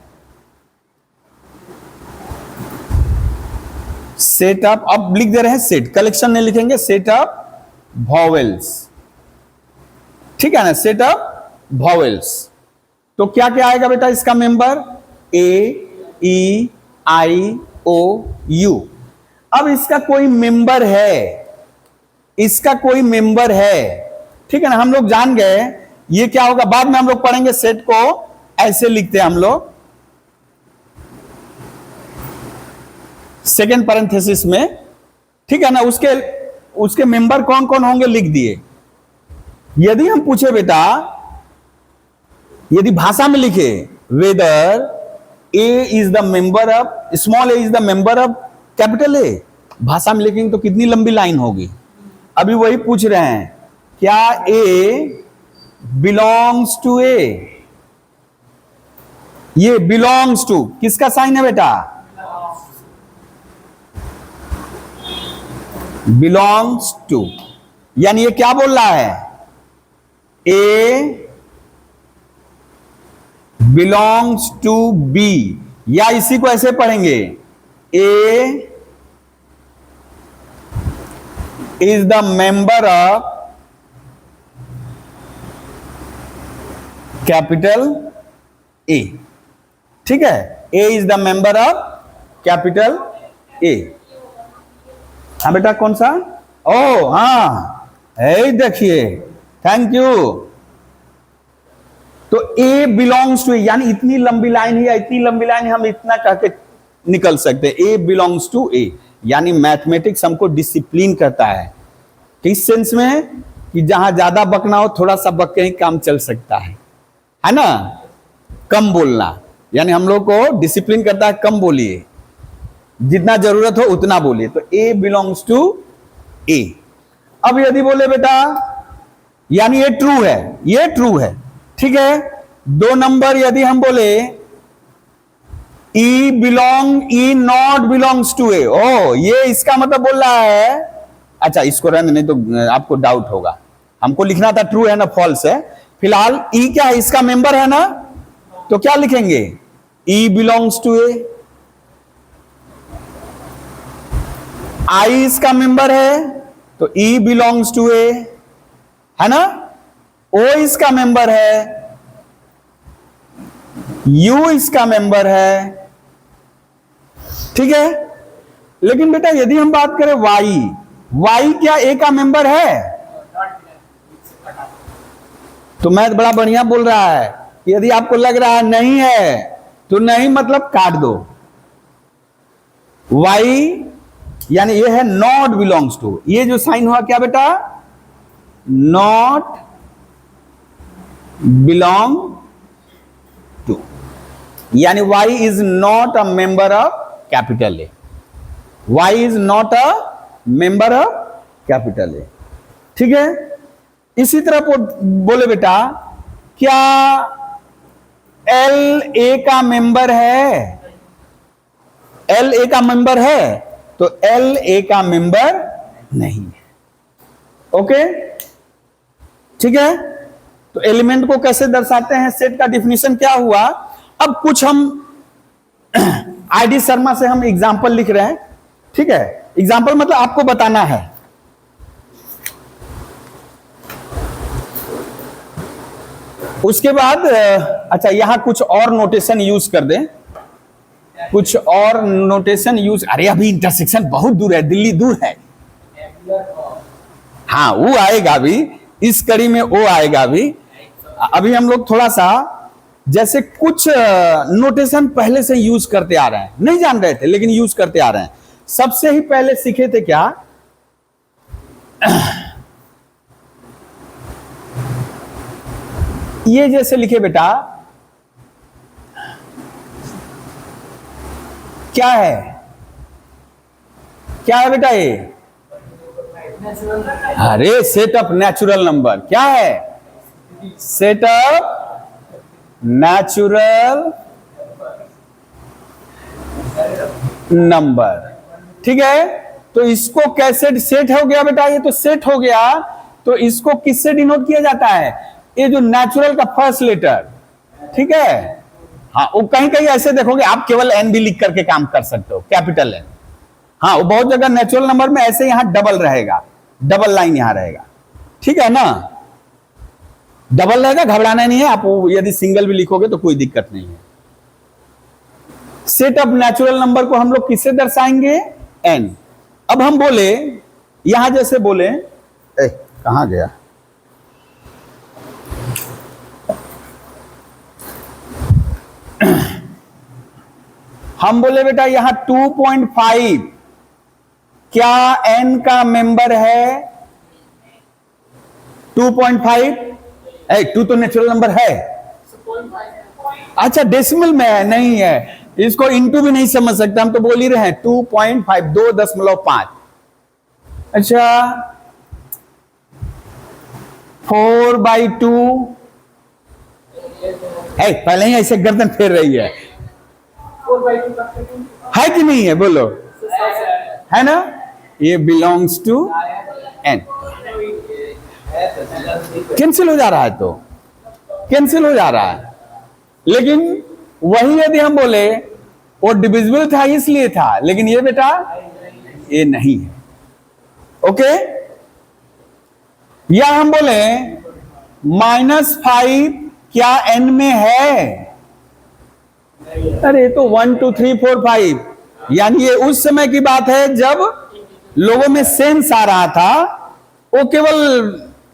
सेट अप, अब लिख दे रहे हैं सेट, कलेक्शन नहीं लिखेंगे, सेट अप वॉवेल्स, ठीक है ना, सेट अप वॉवेल्स। तो क्या क्या आएगा बेटा इसका member? A, E, I, O, you. अब इसका कोई मेंबर है, इसका कोई मेंबर है, ठीक है ना, हम लोग जान गए ये क्या होगा, बाद में हम लोग पढ़ेंगे। सेट को ऐसे लिखते हैं हम लोग सेकेंड पैरेंथेसिस में, ठीक है ना, उसके मेंबर कौन कौन होंगे लिख दिए। यदि हम पूछे बेटा, यदि भाषा में लिखे whether A is the member of, small A is the member of capital A, भाषा में लिखेंगे तो कितनी लंबी लाइन होगी। अभी वही पूछ रहे हैं, क्या ए बिलोंग्स टू ए? ये बिलोंग्स टू किसका साइन है बेटा? बिलोंग्स टू, यानी ये क्या बोल रहा है? ए बिलोंग्स टू बी, या इसी को ऐसे पढ़ेंगे, A is the member of capital A, ठीक है, A is the member of capital A. हाँ बेटा कौन सा? ओ हाँ, देखिए, थैंक यू। तो ए बिलोंग्स टू, यानी इतनी लंबी लाइन है, या इतनी लंबी लाइन हम इतना कह के निकल सकते हैं, ए बिलोंग्स टू ए। यानी मैथमेटिक्स हमको डिसिप्लिन करता है, किस सेंस में कि जहां ज्यादा बकना हो थोड़ा सा बक के ही काम चल सकता है ना, कम बोलना, यानी हम लोग को डिसिप्लिन करता है, कम बोलिए, जितना जरूरत हो उतना बोलिए। तो ए बिलोंग्स टू ए। अब यदि बोले बेटा, यानी ये ट्रू है, ये ट्रू है, ठीक है। 2 नंबर यदि हम बोले ई नॉट बिलोंग्स टू ए, ओ ये इसका मतलब बोल रहा है, अच्छा इसको रहने, नहीं तो आपको डाउट होगा, हमको लिखना था ट्रू है ना फॉल्स है। फिलहाल ई क्या है, इसका मेंबर है ना, तो क्या लिखेंगे? ई बिलोंग्स टू ए। आई इसका मेंबर है तो ई बिलोंग्स टू ए, है ना। ओ इसका मेंबर है, यू इसका मेंबर है, ठीक है। लेकिन बेटा यदि हम बात करें वाई, वाई क्या ए का मेंबर है? तो मैथ बड़ा बढ़िया बोल रहा है, यदि आपको लग रहा है नहीं है तो नहीं मतलब काट दो। वाई यानी ये है नॉट बिलोंग्स टू, ये जो साइन हुआ क्या बेटा? नॉट बिलोंग टू, यानी Y is not a member of capital A. Y is not a member of capital A, ठीक है। इसी तरह बोले बेटा, क्या एल ए का मेंबर है? एल ए का मेंबर है तो एल ए का मेंबर नहीं है। ओके, ठीक है। तो एलिमेंट को कैसे दर्शाते हैं, सेट का डिफिनेशन क्या हुआ। अब कुछ हम आईडी शर्मा से हम एग्जाम्पल लिख रहे हैं, ठीक है। एग्जाम्पल मतलब आपको बताना है। उसके बाद अच्छा यहां कुछ और नोटेशन यूज कर दें, कुछ और नोटेशन यूज। अरे अभी इंटरसेक्शन बहुत दूर है, दिल्ली दूर है। हाँ वो आएगा अभी, इस कड़ी में वो आएगा अभी। अभी हम लोग थोड़ा सा जैसे कुछ नोटेशन पहले से यूज करते आ रहे हैं, नहीं जान रहे थे लेकिन यूज करते आ रहे हैं। सबसे ही पहले सीखे थे क्या, ये जैसे लिखे बेटा, क्या है, क्या है बेटा ये, अरे सेट ऑफ नेचुरल नंबर। क्या है, सेट ऑफ नेचुरल नंबर, ठीक है। तो इसको कैसे सेट हो गया बेटा, ये तो सेट हो गया। तो इसको किससे डिनोट किया जाता है, ये जो नेचुरल का फर्स्ट लेटर, ठीक है। हाँ वो कहीं कहीं ऐसे देखोगे आप केवल एन भी लिख करके काम कर सकते हो, कैपिटल एन। हाँ वो बहुत जगह नेचुरल नंबर में ऐसे यहां डबल रहेगा, डबल लाइन यहां रहेगा, ठीक है ना, डबल रहेगा, घबराना नहीं है। आप यदि सिंगल भी लिखोगे तो कोई दिक्कत नहीं है। सेट ऑफ नेचुरल नंबर को हम लोग किससे दर्शाएंगे, एन। अब हम बोले यहां जैसे बोले, कहां गया, हम बोले बेटा यहां 2.5 क्या एन का मेंबर है, 2.5, 2 तो नेचुरल नंबर है। अच्छा डेसिमल में है, नहीं है, इसको इंटू भी नहीं समझ सकते, हम तो बोल ही रहे हैं 2.5, 2.5। अच्छा 4/2 है, पहले ही ऐसे गर्दन फेर रही है कि नहीं है, बोलो, है ना, ये बिलोंग्स टू एन। कैंसिल हो जा रहा है, तो कैंसिल हो जा रहा है। लेकिन वही यदि हम बोले वो डिविजिबल था इसलिए था, लेकिन ये बेटा ये नहीं है। ओके, या हम बोले -5 क्या एन में है, अरे तो 1 2 3 4 5, यानी ये उस समय की बात है जब लोगों में सेंस आ रहा था, वो केवल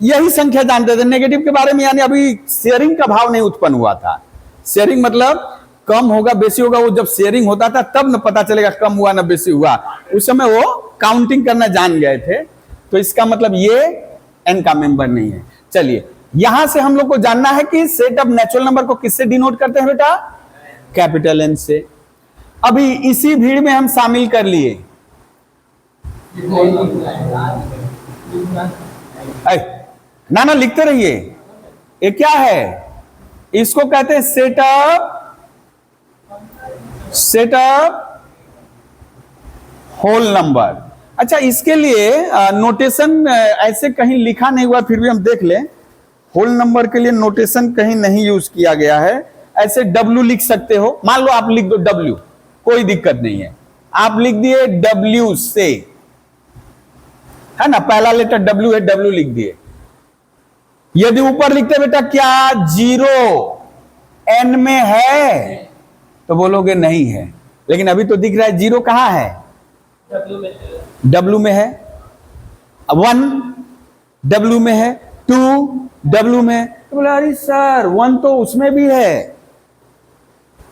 यही संख्या जानते थे नेगेटिव के बारे में, यानी अभी शेयरिंग का भाव नहीं उत्पन्न हुआ था। शेयरिंग मतलब कम होगा बेसी होगा, वो जब शेयरिंग होता था तब न पता चलेगा कम हुआ ना बेसी हुआ, उस समय वो काउंटिंग करना जान गए थे। तो इसका मतलब ये एन का मेंबर नहीं है। चलिए यहां से हम लोग को जानना है कि सेट ऑफ नेचुरल नंबर को किससे डिनोट करते हैं बेटा, कैपिटल एन से। अभी इसी भीड़ में हम शामिल कर लिए, ना लिखते रहिए, ये क्या है, इसको कहते हैं सेट ऑफ होल नंबर। अच्छा इसके लिए नोटेशन ऐसे कहीं लिखा नहीं हुआ, फिर भी हम देख लें। होल नंबर के लिए नोटेशन कहीं नहीं यूज किया गया है। ऐसे डब्ल्यू लिख सकते हो, मान लो आप लिख दो डब्ल्यू, कोई दिक्कत नहीं है। आप लिख दिए डब्ल्यू से, है ना, पहला लेटर डब्ल्यू है, डब्ल्यू लिख दिए। यदि ऊपर लिखते बेटा क्या 0 एन में है, तो बोलोगे नहीं है, लेकिन अभी तो दिख रहा है 0 कहां है, डब्ल्यू में है। 1 डब्ल्यू में है, 2 डब्ल्यू में, तो बोला अरे सर 1 तो उसमें भी है।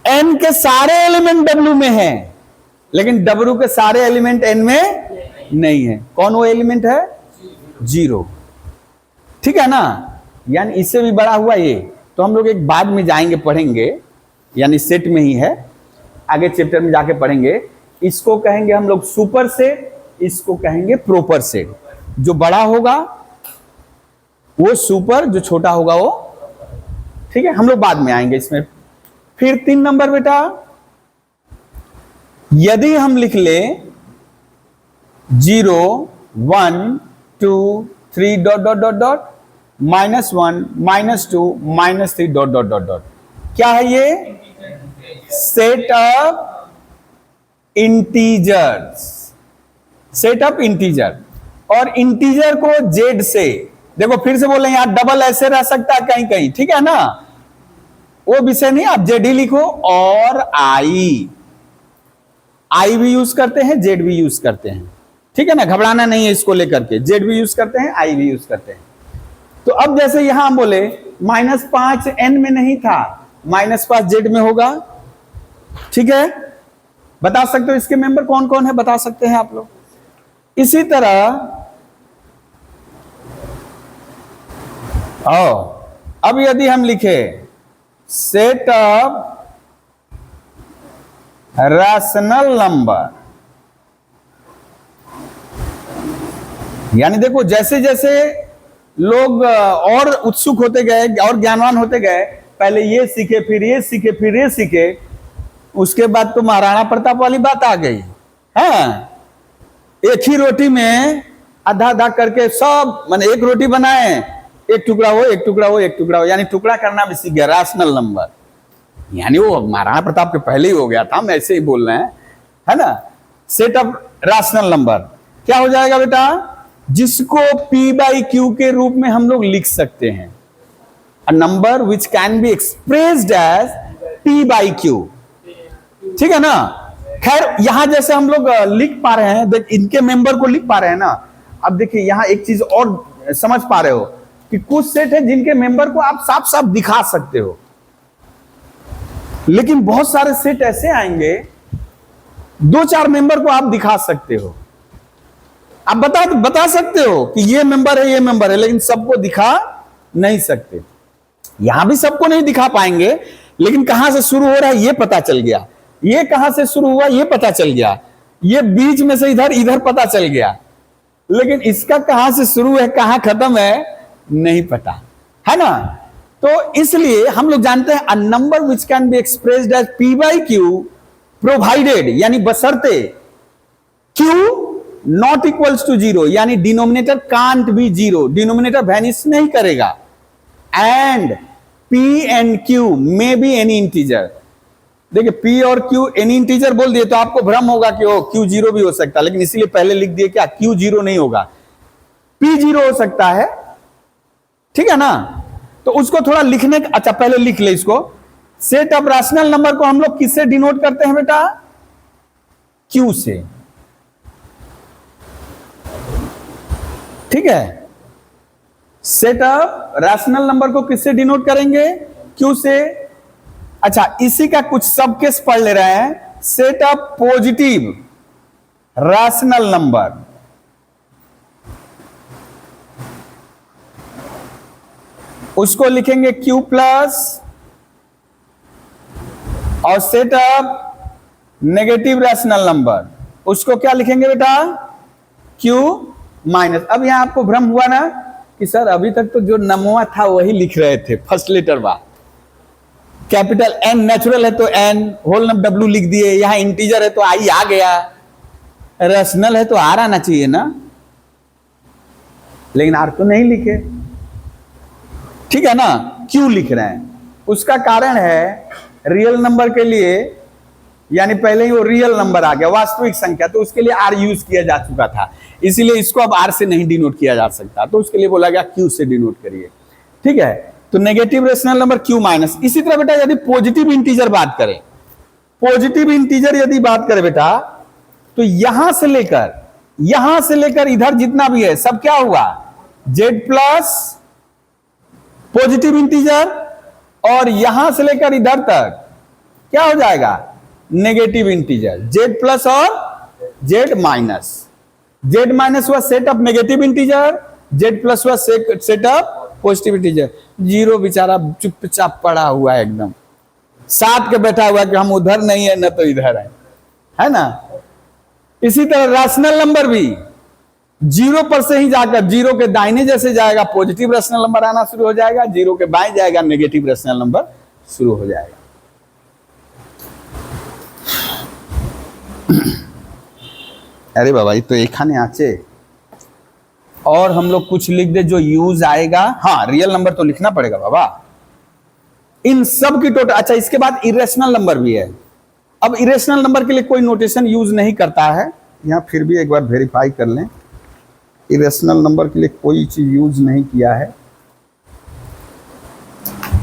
एन के सारे एलिमेंट डब्ल्यू में हैं, लेकिन डब्ल्यू के सारे एलिमेंट एन में नहीं है। कौन वो एलिमेंट है, 0, ठीक है ना। यानी इससे भी बड़ा हुआ ये, तो हम लोग एक बाद में जाएंगे पढ़ेंगे, यानी सेट में ही है, आगे चैप्टर में जाके पढ़ेंगे। इसको कहेंगे हम लोग सुपर सेट, इसको कहेंगे प्रोपर सेट। जो बड़ा होगा वो सुपर, जो छोटा होगा वो, ठीक है, हम लोग बाद में आएंगे इसमें। फिर 3 नंबर बेटा यदि हम लिख ले 0 1 2 3 dot dot dot dot -1 -2 -3 dot dot dot dot, क्या है ये? Set of integers, set of integer. और इंटीजर को जेड से, देखो फिर से बोल रहे हैं, यहां डबल ऐसे रह सकता है कहीं कहीं, ठीक है ना, वो विषय नहीं, आप जेड ही लिखो। और आई भी यूज करते हैं, जेड भी यूज करते हैं, ठीक है ना, घबराना नहीं है इसको लेकर के, जेड भी यूज करते हैं, आई भी यूज करते हैं। तो अब जैसे यहां हम बोले -5 n में नहीं था, -5 जेड में होगा, ठीक है। बता सकते हो इसके मेंबर कौन कौन है, बता सकते हैं आप लोग। इसी तरह अब यदि हम लिखे सेट ऑफ रैशनल नंबर, यानी देखो जैसे जैसे लोग और उत्सुक होते गए और ज्ञानवान होते गए, पहले ये सीखे, फिर ये सीखे, फिर ये सीखे, उसके बाद तो महाराणा प्रताप वाली बात आ गई। हाँ, एक ही रोटी में आधा आधा करके सब, माने एक रोटी बनाए, एक टुकड़ा हो, एक टुकड़ा हो, एक टुकड़ा हो, यानी टुकड़ा करना भी सीख गया, रैशनल नंबर। यानी वो महाराणा प्रताप के पहले ही हो गया था, हम ऐसे ही बोल रहे हैं, है ना। सेट ऑफ रैशनल नंबर क्या हो जाएगा बेटा? जिसको p/q के रूप में हम लोग लिख सकते हैं, a number which can be expressed as p/q, ठीक है ना। खैर यहां जैसे हम लोग लिख पा रहे हैं, देख इनके मेंबर को लिख पा रहे हैं ना। अब देखिए यहां एक चीज और समझ पा रहे हो कि कुछ सेट है जिनके मेंबर को आप साफ साफ दिखा सकते हो, लेकिन बहुत सारे सेट ऐसे आएंगे 2-4 मेंबर को आप दिखा सकते हो, आप बता सकते हो कि ये मेंबर है, ये मेंबर है, लेकिन सबको दिखा नहीं सकते। यहां भी सबको नहीं दिखा पाएंगे, लेकिन कहां से शुरू हो रहा है ये पता चल गया, ये कहां से शुरू हुआ ये पता चल गया, ये बीच में से इधर इधर पता चल गया, लेकिन इसका कहां से शुरू है कहां खत्म है नहीं पता, है ना। तो इसलिए हम लोग जानते हैं a number which can be expressed as p/q provided, यानी बशर्ते q नॉट इक्वल्स टू 0, यानी denominator can't be 0, denominator vanish नहीं करेगा, and p and q may be any integer. देखिए p और q एनी इंटीजर बोल दिए तो आपको भ्रम होगा कि ओ q 0 भी हो सकता है, लेकिन इसीलिए पहले लिख दिए क्या, q 0 नहीं होगा, p 0 हो सकता है, ठीक है ना। तो उसको थोड़ा लिखने, अच्छा पहले लिख ले इसको। सेट ऑफ रैशनल नंबर को हम लोग किससे डिनोट करते हैं बेटा? q से, ठीक है। सेट ऑफ रैशनल नंबर को किससे डिनोट करेंगे? q से। अच्छा इसी का कुछ सब केस पढ़ ले रहे हैं। Set of positive rational number, उसको लिखेंगे q प्लस, और set of negative rational number उसको क्या लिखेंगे बेटा? q minus. अब यहां आपको भ्रम हुआ ना कि सर अभी तक तो जो नमवा था वही लिख रहे थे, फर्स्ट लेटर बा, कैपिटल N नेचुरल है तो N, होल नंबर W लिख दिए, यहां इंटीजर है तो I आ गया, रैशनल है तो R आना चाहिए ना, लेकिन R तो नहीं लिखे, ठीक है ना, क्यों लिख रहे हैं? उसका कारण है रियल नंबर के लिए, यानी पहले ही वो रियल नंबर आ गया, वास्तविक संख्या, तो उसके लिए आर यूज किया जा चुका था, इसीलिए इसको अब आर से नहीं डिनोट किया जा सकता, तो उसके लिए बोला गया क्यू से डिनोट करिए, ठीक है। तो negative rational number Q minus. इसी तरह बेटा यदि पॉजिटिव इंटीजर बात करें, पॉजिटिव इंटीजर यदि बात करें बेटा, तो यहां से लेकर इधर जितना भी है सब क्या हुआ? जेड प्लस पॉजिटिव इंटीजर, और यहां से लेकर इधर तक क्या हो जाएगा? नेगेटिव इंटीजर, जेड प्लस और जेड माइनस। जेड माइनस हुआ set of negative integer, Z plus हुआ set of positive integer. Zero बेचारा चुपचाप पड़ा हुआ है, एकदम साथ के बैठा हुआ कि हम उधर नहीं है न तो इधर है ना। इसी तरह रैशनल नंबर भी जीरो पर से ही जाकर, जीरो के दाहिने जैसे जाएगा पॉजिटिव रैशनल नंबर आना शुरू हो जाएगा, जीरो के बाएं जाएगा नेगेटिव रैशनल नंबर शुरू हो जाएगा। अरे बाबा ये तो एक खाने आचे। और हम लोग कुछ लिख दे जो यूज आएगा। हाँ रियल नंबर तो लिखना पड़ेगा बाबा, इन सब की टोटल। अच्छा इसके बाद इरेशनल नंबर भी है। अब इरेशनल नंबर के लिए कोई नोटेशन यूज नहीं करता है, यहाँ फिर भी एक बार वेरीफाई कर लें। इरेशनल नंबर के लिए कोई चीज यूज नहीं किया है।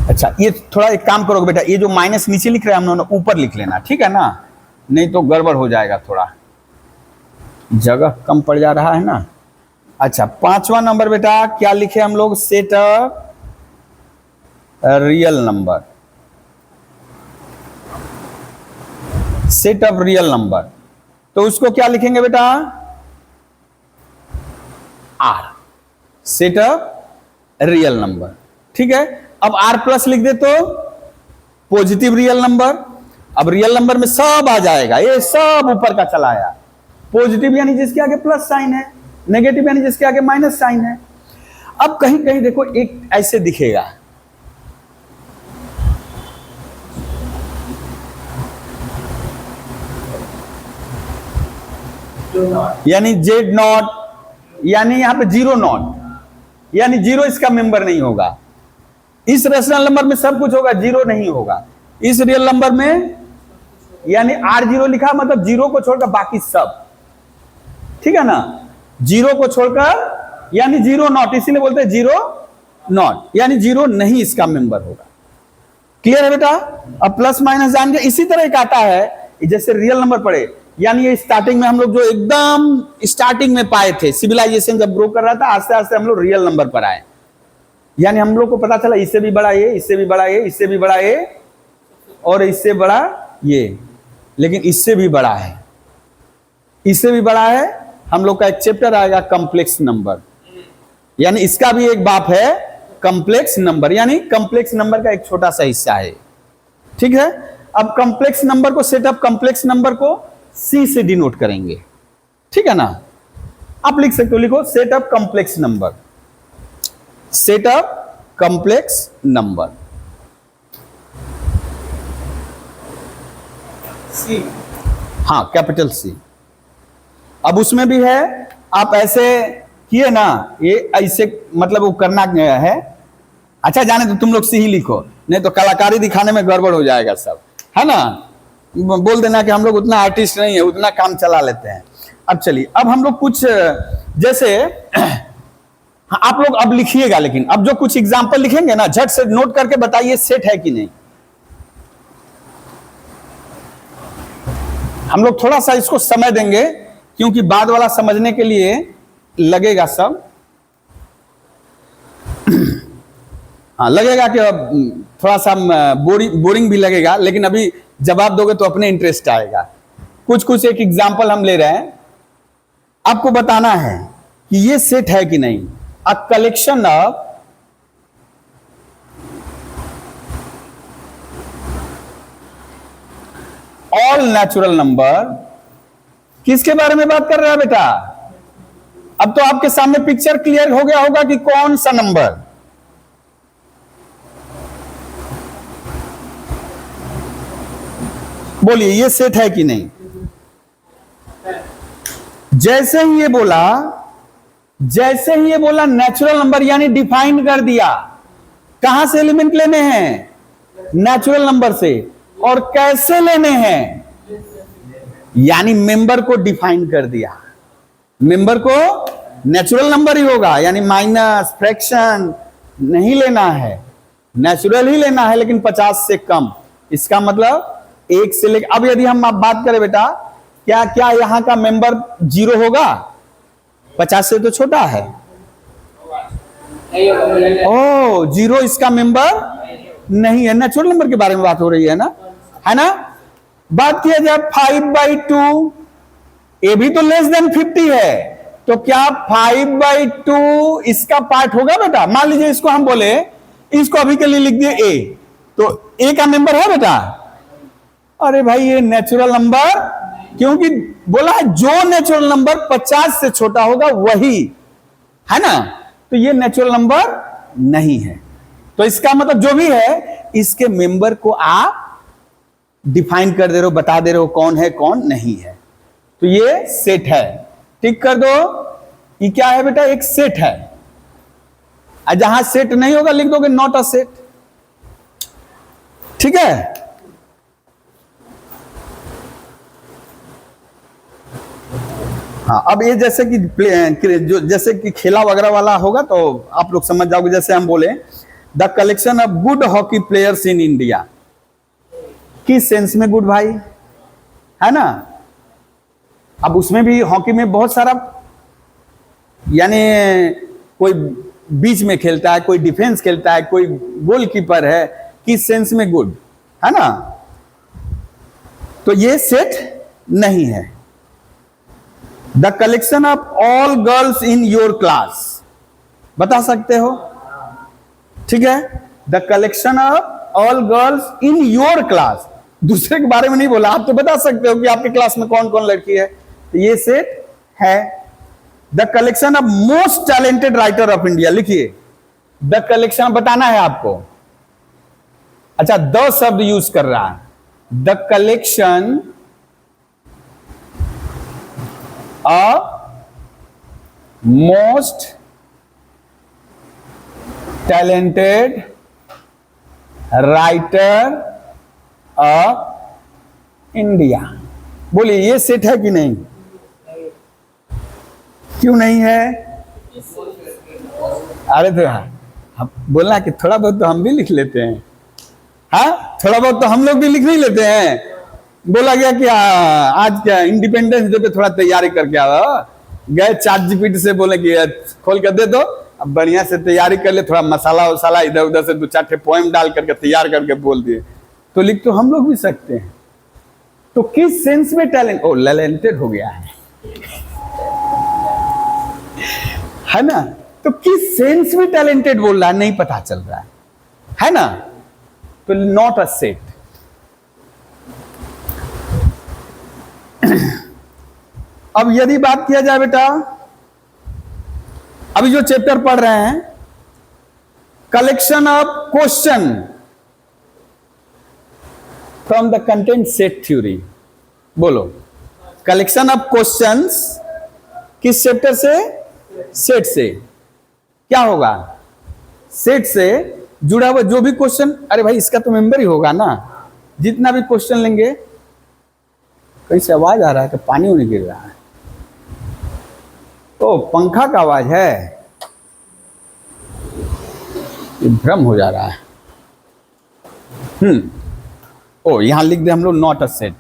अच्छा ये थोड़ा एक काम करोगे बेटा, ये जो माइनस नीचे लिख रहे हैं हम लोग ऊपर लिख लेना, ठीक है ना, नहीं तो गड़बड़ हो जाएगा, थोड़ा जगह कम पड़ जा रहा है ना। अच्छा 5वां नंबर बेटा क्या लिखे हम लोग, set a real number, set of real number. तो उसको क्या लिखेंगे बेटा, R, set of real number, ठीक है। अब आर प्लस लिख दे तो पॉजिटिव रियल नंबर। अब रियल नंबर में सब आ जाएगा, ये सब ऊपर का चला आया। पॉजिटिव यानी जिसके आगे प्लस साइन है, नेगेटिव यानी जिसके आगे माइनस साइन है। अब कहीं कहीं देखो एक ऐसे दिखेगा, यानी जेड नॉट, यानी यहां पे जीरो नॉट, यानी जीरो इसका मेंबर नहीं होगा। इस रेशनल नंबर में सब कुछ होगा, जीरो नहीं होगा। इस रियल नंबर में यानी आर जीरो लिखा मतलब जीरो को छोड़कर बाकी सब, ठीक है ना, जीरो को छोड़कर यानी जीरो नॉट, इसीलिए बोलते हैं जीरो नॉट, यानी जीरो नहीं इसका मेंबर होगा। क्लियर है बेटा। अब प्लस माइनस जान गए। इसी तरह एक आता है जैसे रियल नंबर पढ़े, यानी ये स्टार्टिंग में हम लोग जो एकदम स्टार्टिंग में पाए थे, सिविलाइजेशन जब ग्रो कर रहा था, आस्ते आस्ते हम लोग रियल नंबर पर आए। यानी हम लोग को पता चला इससे भी बड़ा ये, इससे भी बड़ा ये, इससे भी बड़ा ये, और इससे बड़ा ये, लेकिन इससे भी बड़ा है, इससे भी बड़ा है। हम लोग का एक चैप्टर आएगा कॉम्प्लेक्स नंबर, यानी इसका भी एक बाप है कॉम्प्लेक्स नंबर, यानी कॉम्प्लेक्स नंबर का एक छोटा सा हिस्सा है, ठीक है। अब कॉम्प्लेक्स नंबर को, सेट ऑफ कॉम्प्लेक्स नंबर को सी से डिनोट करेंगे, ठीक है ना। आप लिख सकते हो, लिखो set of complex number, set of complex number C, हाँ कैपिटल सी। अब उसमें भी है, आप ऐसे किए ना, ये ऐसे मतलब वो करना है। अच्छा जाने तो तुम लोग सी ही लिखो, नहीं तो कलाकारी दिखाने में गड़बड़ हो जाएगा सब, है ना। बोल देना कि हम लोग उतना आर्टिस्ट नहीं है, उतना काम चला लेते हैं। अब चलिए, अब हम लोग कुछ जैसे आप लोग अब लिखिएगा, लेकिन अब जो कुछ एग्जाम्पल लिखेंगे ना, झट से नोट करके बताइए सेट है कि नहीं। हम लोग थोड़ा सा इसको समय देंगे, क्योंकि बाद वाला समझने के लिए लगेगा सब। हाँ लगेगा कि थोड़ा सा बोरिंग भी लगेगा, लेकिन अभी जवाब दोगे तो अपने इंटरेस्ट आएगा। कुछ कुछ एक एग्जाम्पल हम ले रहे हैं, आपको बताना है कि ये सेट है कि नहीं। अ collection of all natural number, किसके बारे में बात कर रहा है बेटा। अब तो आपके सामने पिक्चर क्लियर हो गया होगा कि कौन सा नंबर। बोलिए ये सेट है कि नहीं। जैसे ही ये बोला नेचुरल नंबर, यानी डिफाइन कर दिया, कहां से एलिमेंट लेने हैं, नेचुरल नंबर से, और कैसे लेने हैं, यानी मेंबर को डिफाइन कर दिया। मेंबर को नेचुरल नंबर ही होगा, यानी माइनस फ्रैक्शन नहीं लेना है, नेचुरल ही लेना है, लेकिन 50 से कम। इसका मतलब 1 से लेकर, अब यदि हम आप बात करें बेटा, क्या क्या यहां का मेंबर 0 होगा, 50 से तो छोटा है। ओ 0 इसका मेंबर नहीं है। नेचुरल नंबर के बारे में बात हो रही है ना, है ना। बात किया जाए 5/2, ये भी तो लेस देन 50 है, तो क्या 5/2 इसका पार्ट होगा बेटा। मान लीजिए इसको हम बोले, इसको अभी के लिए लिख दिए a, तो a का मेंबर है बेटा। अरे भाई ये नेचुरल नंबर, क्योंकि बोला है जो नेचुरल नंबर 50 से छोटा होगा वही, है ना, तो ये नेचुरल नंबर नहीं है। तो इसका मतलब जो भी है, इसके मेंबर को आप डिफाइन कर दे रहे हो, बता दे रहे हो कौन है कौन नहीं है। तो ये सेट है। टिक कर दो, ये क्या है बेटा, एक सेट है। जहां सेट नहीं होगा लिख दोगे नॉट अ सेट। ठीक है, हाँ। अब ये जैसे कि जो जैसे कि खेला वगैरह वाला होगा तो आप लोग समझ जाओगे। जैसे हम बोले the collection of good hockey players in India, किस सेंस में गुड भाई, है ना। अब उसमें भी हॉकी में बहुत सारा, यानी कोई बीच में खेलता है, कोई डिफेंस खेलता है, कोई गोलकीपर है, किस सेंस में गुड, है ना। तो ये सेट नहीं है। The collection of all girls in your class, बता सकते हो, ठीक है। The collection of all girls in your class, दूसरे के बारे में नहीं बोला, आप तो बता सकते हो कि आपके क्लास में कौन कौन लड़की है, तो ये सेट है। The collection of most talented writer of India, लिखिए द कलेक्शन, बताना है आपको। अच्छा, द शब्द यूज कर रहा है। The collection of most talented writer of India, बोलिए ये सेट है कि नहीं, क्यों नहीं है। अरे तो हम बोलना कि थोड़ा बहुत तो हम भी लिख लेते हैं, हाँ थोड़ा बहुत तो हम लोग भी लिख नहीं लेते हैं। बोला गया कि आज क्या इंडिपेंडेंस डे पे थोड़ा तैयारी करके आओ, गए ChatGPT से बोले कि खोल कर दे दो, अब बढ़िया से तैयारी कर ले, थोड़ा मसाला वसाला इधर उधर से 2-4 ठे पोएम डाल करके तैयार करके बोल दिए, तो लिख तो हम लोग भी सकते हैं। तो किस सेंस में टैलेंट, ओ टैलेंटेड हो गया है ना। तो किस सेंस में टैलेंटेड बोल रहा है नहीं पता चल रहा है ना। तो नॉट अ सेट। अब यदि बात किया जाए बेटा, अभी जो चैप्टर पढ़ रहे हैं, collection of question from the content set theory, बोलो कलेक्शन ऑफ क्वेश्चंस किस चैप्टर से, सेट से। क्या होगा, सेट से जुड़ा हुआ जो भी क्वेश्चन, अरे भाई इसका तो मेंबर ही होगा ना, जितना भी क्वेश्चन लेंगे। कहीं से आवाज आ रहा है कि पानी उन्हें गिर रहा है, तो पंखा का आवाज है, भ्रम हो जा रहा है। ओ यहां लिख दे हम लोग नॉट अ सेट,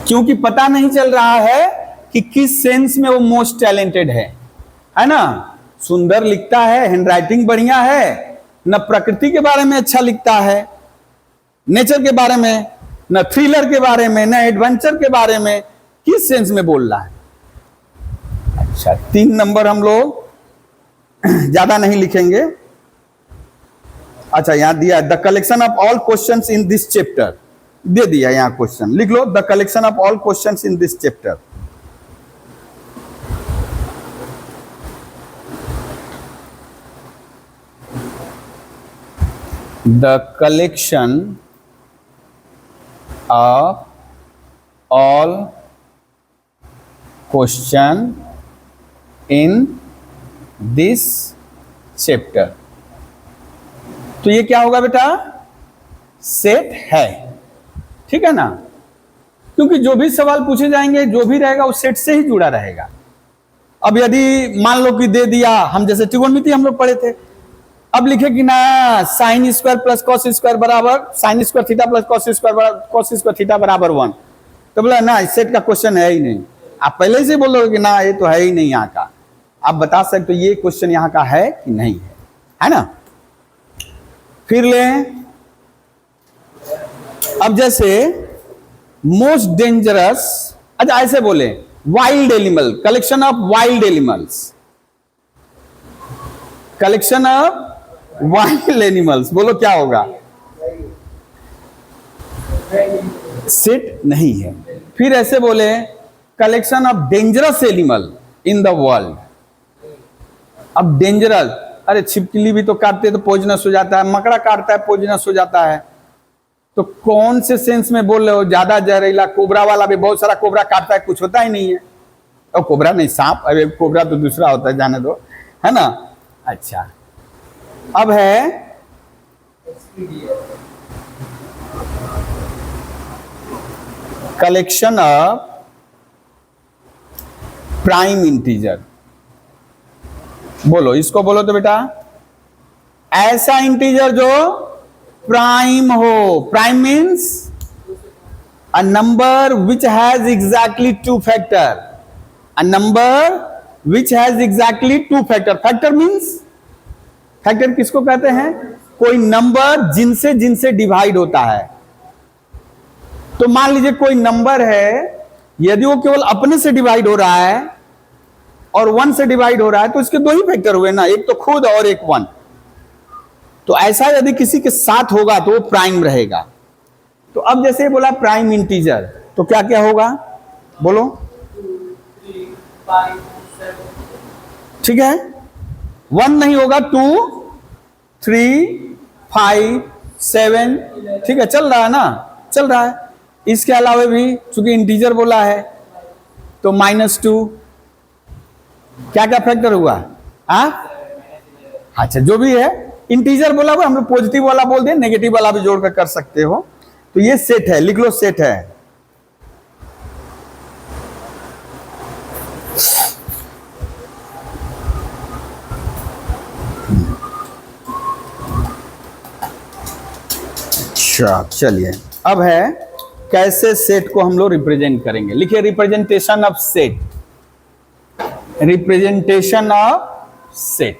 क्योंकि पता नहीं चल रहा है कि किस सेंस में वो मोस्ट टैलेंटेड है ना। सुंदर लिखता है, हैंडराइटिंग बढ़िया है, न प्रकृति के बारे में अच्छा लिखता है, नेचर के बारे में, न थ्रिलर के बारे में, न एडवेंचर के बारे में, किस सेंस में बोल रहा है। अच्छा 3 नंबर हम लोग ज्यादा नहीं लिखेंगे। अच्छा यहां दिया the collection of all questions in this chapter, दे दिया यहां क्वेश्चन, लिख लो the collection of all questions in this chapter. The collection of all question in this chapter. तो ये क्या होगा बेटा, सेट है, ठीक है ना, क्योंकि जो भी सवाल पूछे जाएंगे जो भी रहेगा उस सेट से ही जुड़ा रहेगा। अब यदि मान लो कि दे दिया, हम जैसे त्रिकोणमिति हम लोग पढ़े थे, अब लिखे कि ना sine square plus cos square बराबर sine square theta plus cos square theta बराबर 1, तो बोला ना इस सेट का क्वेश्चन है ही नहीं। आप पहले से बोल रहे कि ना ये तो है ही नहीं यहाँ का, आप बता सकते हो ये क्वेश्चन यहाँ का है कि नहीं है ना। फिर लें, अब जैसे मोस्ट डेंजरस, अच्छा ऐसे बोले wild animal, collection of wild animals, collection of wild animals, बोलो क्या होगा, सेट नहीं है। फिर ऐसे बोले collection of dangerous animal in the world. अब डेंजरस, अरे छिपकली भी तो काटते तो पॉइजनस हो जाता है, मकड़ा काटता है पॉइजनस हो जाता है, तो कौन से सेंस में बोल रहे हो? ज्यादा जहरीला कोबरा वाला भी, बहुत सारा कोबरा काटता है, कुछ होता ही नहीं है। और कोबरा नहीं, सांप, अरे कोबरा तो दूसरा होता है, जाने दो, है ना। अच्छा, अब है कलेक्शन ऑफ प्राइम इंटीजर। बोलो, इसको बोलो तो बेटा, ऐसा इंटीजर जो प्राइम हो। Prime means a number which has exactly two factor. A number which has exactly two factor. Factor means, factor किसको कहते हैं? कोई नंबर जिनसे जिनसे डिवाइड होता है। तो मान लीजिए कोई नंबर है, यदि वो केवल अपने से डिवाइड हो रहा है और 1 से डिवाइड हो रहा है, तो इसके दो ही फैक्टर हुए ना, एक तो खुद और एक 1। तो ऐसा यदि किसी के साथ होगा तो वो प्राइम रहेगा। तो अब जैसे बोला प्राइम इंटीजर, तो क्या क्या होगा? बोलो।
2, 3, 5, 7।
ठीक है, 1 नहीं होगा, 2, 3, 5, 7। ठीक है, चल रहा है ना, चल रहा है। इसके अलावा भी चूंकि इंटीजर बोला है तो -2, क्या क्या फैक्टर हुआ? अच्छा, जो भी है इंटीजर बोला हुआ, हम लोग पॉजिटिव वाला बोल दें, नेगेटिव वाला भी जोड़कर कर सकते हो। तो ये सेट है, लिख लो, सेट है। अच्छा, चलिए, अब है कैसे सेट को हम लोग रिप्रेजेंट करेंगे। लिखिए, representation of set. Representation of set.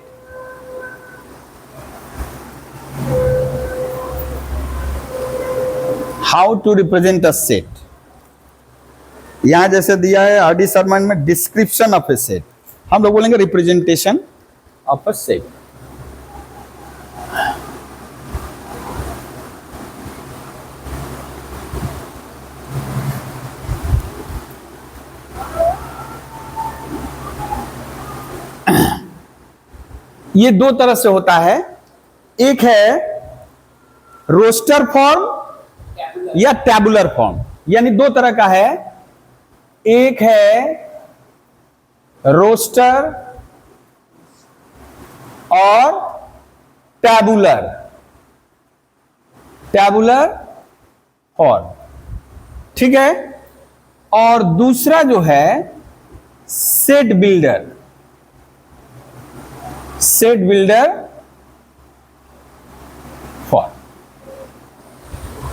How to represent a set. यहां जैसे दिया है आर डी शर्मन में, डिस्क्रिप्शन ऑफ ए सेट, हम लोग बोलेंगे रिप्रेजेंटेशन ऑफ अ सेट। ये दो तरह से होता है, एक है रोस्टर फॉर्म या टैबुलर फॉर्म, यानी दो तरह का है। एक है रोस्टर और टैबुलर, टैबुलर फॉर्म, ठीक है। और दूसरा जो है set builder, set builder form.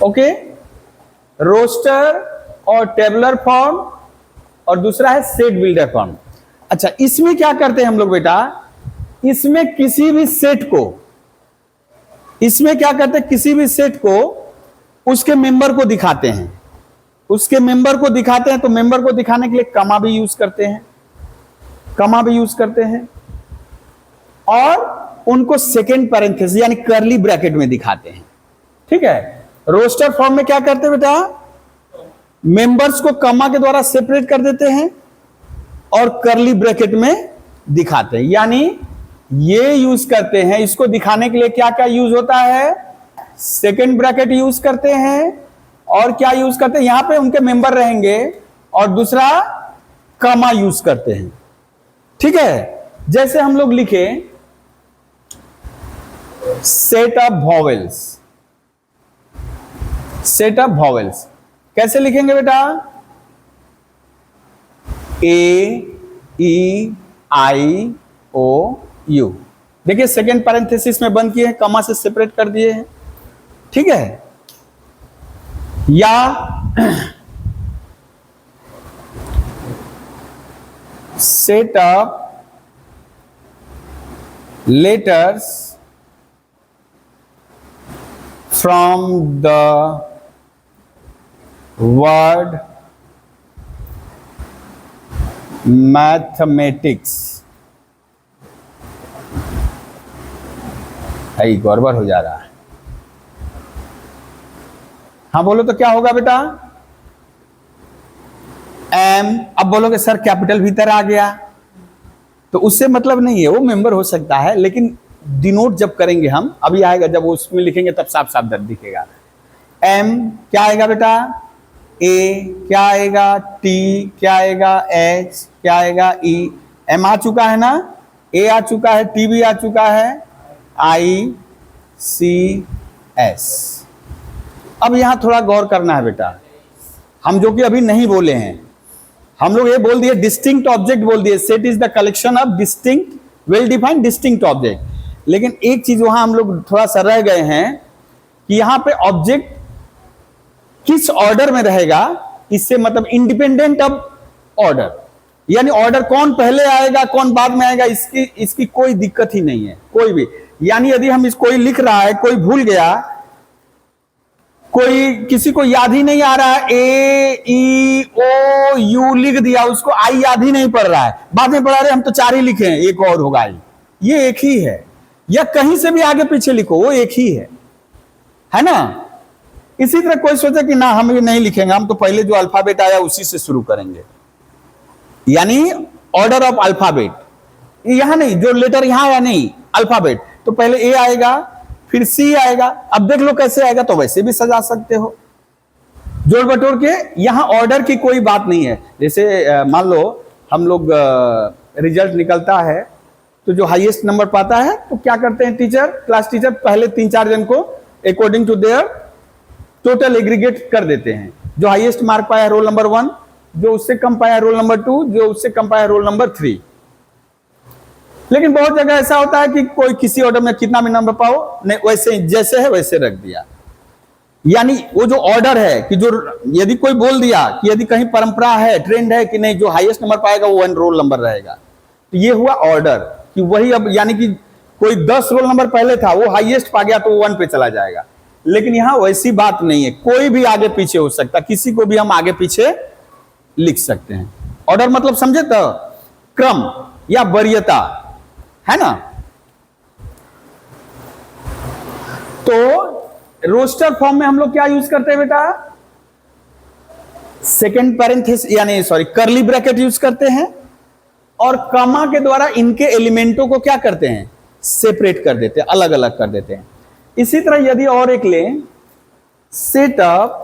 Okay, roster और टेबुलर फॉर्म और दूसरा है सेट बिल्डर फॉर्म। अच्छा, इसमें क्या करते हैं हम लोग बेटा? इसमें किसी भी सेट को, इसमें क्या करते हैं, किसी भी सेट को उसके मेंबर को दिखाते हैं। उसके मेंबर को दिखाते हैं, तो मेंबर को दिखाने के लिए कमा भी यूज करते हैं, कमा भी यूज करते हैं, और उनको सेकेंड पैरेंथेसिस यानी कर्ली ब्रैकेट में दिखाते हैं। ठीक है, रोस्टर फॉर्म में क्या करते हैं बेटा? मेंबर्स को कमा के द्वारा सेपरेट कर देते हैं और कर्ली ब्रैकेट में दिखाते हैं, यानी ये यूज करते हैं। इसको दिखाने के लिए क्या क्या यूज होता है? सेकेंड ब्रैकेट यूज करते हैं, और क्या यूज करते हैं, यहां पे उनके मेंबर रहेंगे, और दूसरा कमा यूज करते हैं। ठीक है, जैसे हम लोग लिखे set of vowels, set of vowels कैसे लिखेंगे बेटा? ए ई आई ओ यू। देखिए, सेकेंड पैरेंथेसिस में बंद किए हैं, कमा से सेपरेट कर दिए हैं। ठीक है, या set of letters from the word mathematics। भाई गड़बड़ हो जा रहा है। हाँ बोलो तो क्या होगा बेटा? एम। अब बोलोगे सर कैपिटल भीतर आ गया, तो उससे मतलब नहीं है, वो मेंबर हो सकता है, लेकिन डिनोट जब करेंगे हम, अभी आएगा जब उसमें लिखेंगे तब साफ साफ दिखेगा। M क्या आएगा बेटा, A क्या आएगा, T क्या आएगा, H क्या आएगा, E। M आ चुका है ना, A आ चुका है, T भी आ चुका है, I C S। अब यहां थोड़ा गौर करना है बेटा, हम जो कि अभी नहीं बोले हैं, हम लोग ये बोल दिए डिस्टिंक्ट ऑब्जेक्ट बोल दिए, set is the collection of distinct well defined distinct object. लेकिन एक चीज वहां हम लोग थोड़ा सा रह गए हैं कि यहां पे ऑब्जेक्ट किस ऑर्डर में रहेगा, इससे मतलब इंडिपेंडेंट ऑफ ऑर्डर, यानी ऑर्डर कौन पहले आएगा कौन बाद में आएगा, इसकी कोई दिक्कत ही नहीं है कोई भी। यानी यदि हम कोई लिख रहा है, कोई भूल गया, कोई किसी को याद ही नहीं आ रहा है, ए ई ओ यू लिख दिया, उसको आई याद ही नहीं पड़ रहा है, बाद में पढ़ा रहे हम तो 4 ही लिखे हैं, एक और होगा आई, ये एक ही है। या कहीं से भी आगे पीछे लिखो वो एक ही है ना। इसी तरह कोई सोचे कि ना हम ये नहीं लिखेंगे, हम तो पहले जो अल्फाबेट आया उसी से शुरू करेंगे, यानी ऑर्डर ऑफ अल्फाबेट, यहां नहीं, जो लेटर यहां आया नहीं अल्फाबेट, तो पहले ए आएगा फिर सी आएगा। अब देख लो कैसे आएगा, तो वैसे भी सजा सकते हो जोड़ बटोर के, यहां ऑर्डर की कोई बात नहीं है। जैसे मान लो हम लोग रिजल्ट निकलता है तो जो हाईएस्ट नंबर पाता है तो क्या करते हैं टीचर, क्लास टीचर पहले 3-4 जन को according to their total aggregate कर देते हैं। जो हाईएस्ट मार्क पाया रोल नंबर 1, जो उससे कम पाया रोल नंबर 2, जो उससे कम पाया रोल नंबर 3। लेकिन बहुत जगह ऐसा होता है कि कोई किसी ऑर्डर में कितना भी नंबर पाओ नहीं, वैसे जैसे है वैसे रख दिया। यानी वो जो ऑर्डर है कि जो यदि कोई बोल दिया कि यदि कहीं परंपरा है, ट्रेंड है कि नहीं जो हाईएस्ट नंबर पाएगा वो 1 रोल नंबर रहेगा, तो ये हुआ ऑर्डर कि वही, अब यानी कि कोई 10 रोल नंबर पहले था वो हाईएस्ट पा गया तो वो 1 पे चला जाएगा। लेकिन यहां वैसी बात नहीं है, कोई भी आगे पीछे हो सकता, किसी को भी हम आगे पीछे लिख सकते हैं। ऑर्डर मतलब समझे तो क्रम या वरीयता, है ना। तो रोस्टर फॉर्म में हम लोग क्या यूज करते हैं बेटा, सेकेंड पैरेंथेसिस यानी सॉरी कर्ली ब्रैकेट यूज करते हैं, और कॉमा के द्वारा इनके एलिमेंटों को क्या करते हैं, सेपरेट कर देते हैं, अलग अलग कर देते हैं। इसी तरह यदि और एक लें, set of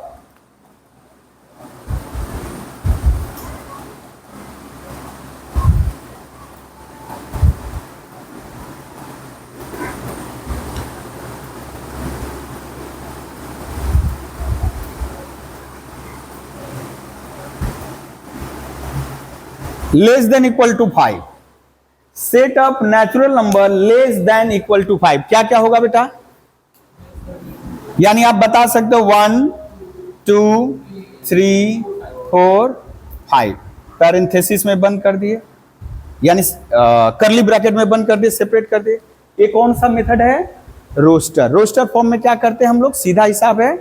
less than equal to 5, set up natural number less than equal to 5, क्या क्या होगा बेटा, यानी आप बता सकते हो 1 2 3 4 5, पैरेंथेसिस में बंद कर दिए, यानी कर्ली ब्रैकेट में बंद कर दिए, सेपरेट कर दिए। ये कौन सा मेथड है, रोस्टर। रोस्टर फॉर्म में क्या करते हैं हम लोग, सीधा हिसाब है,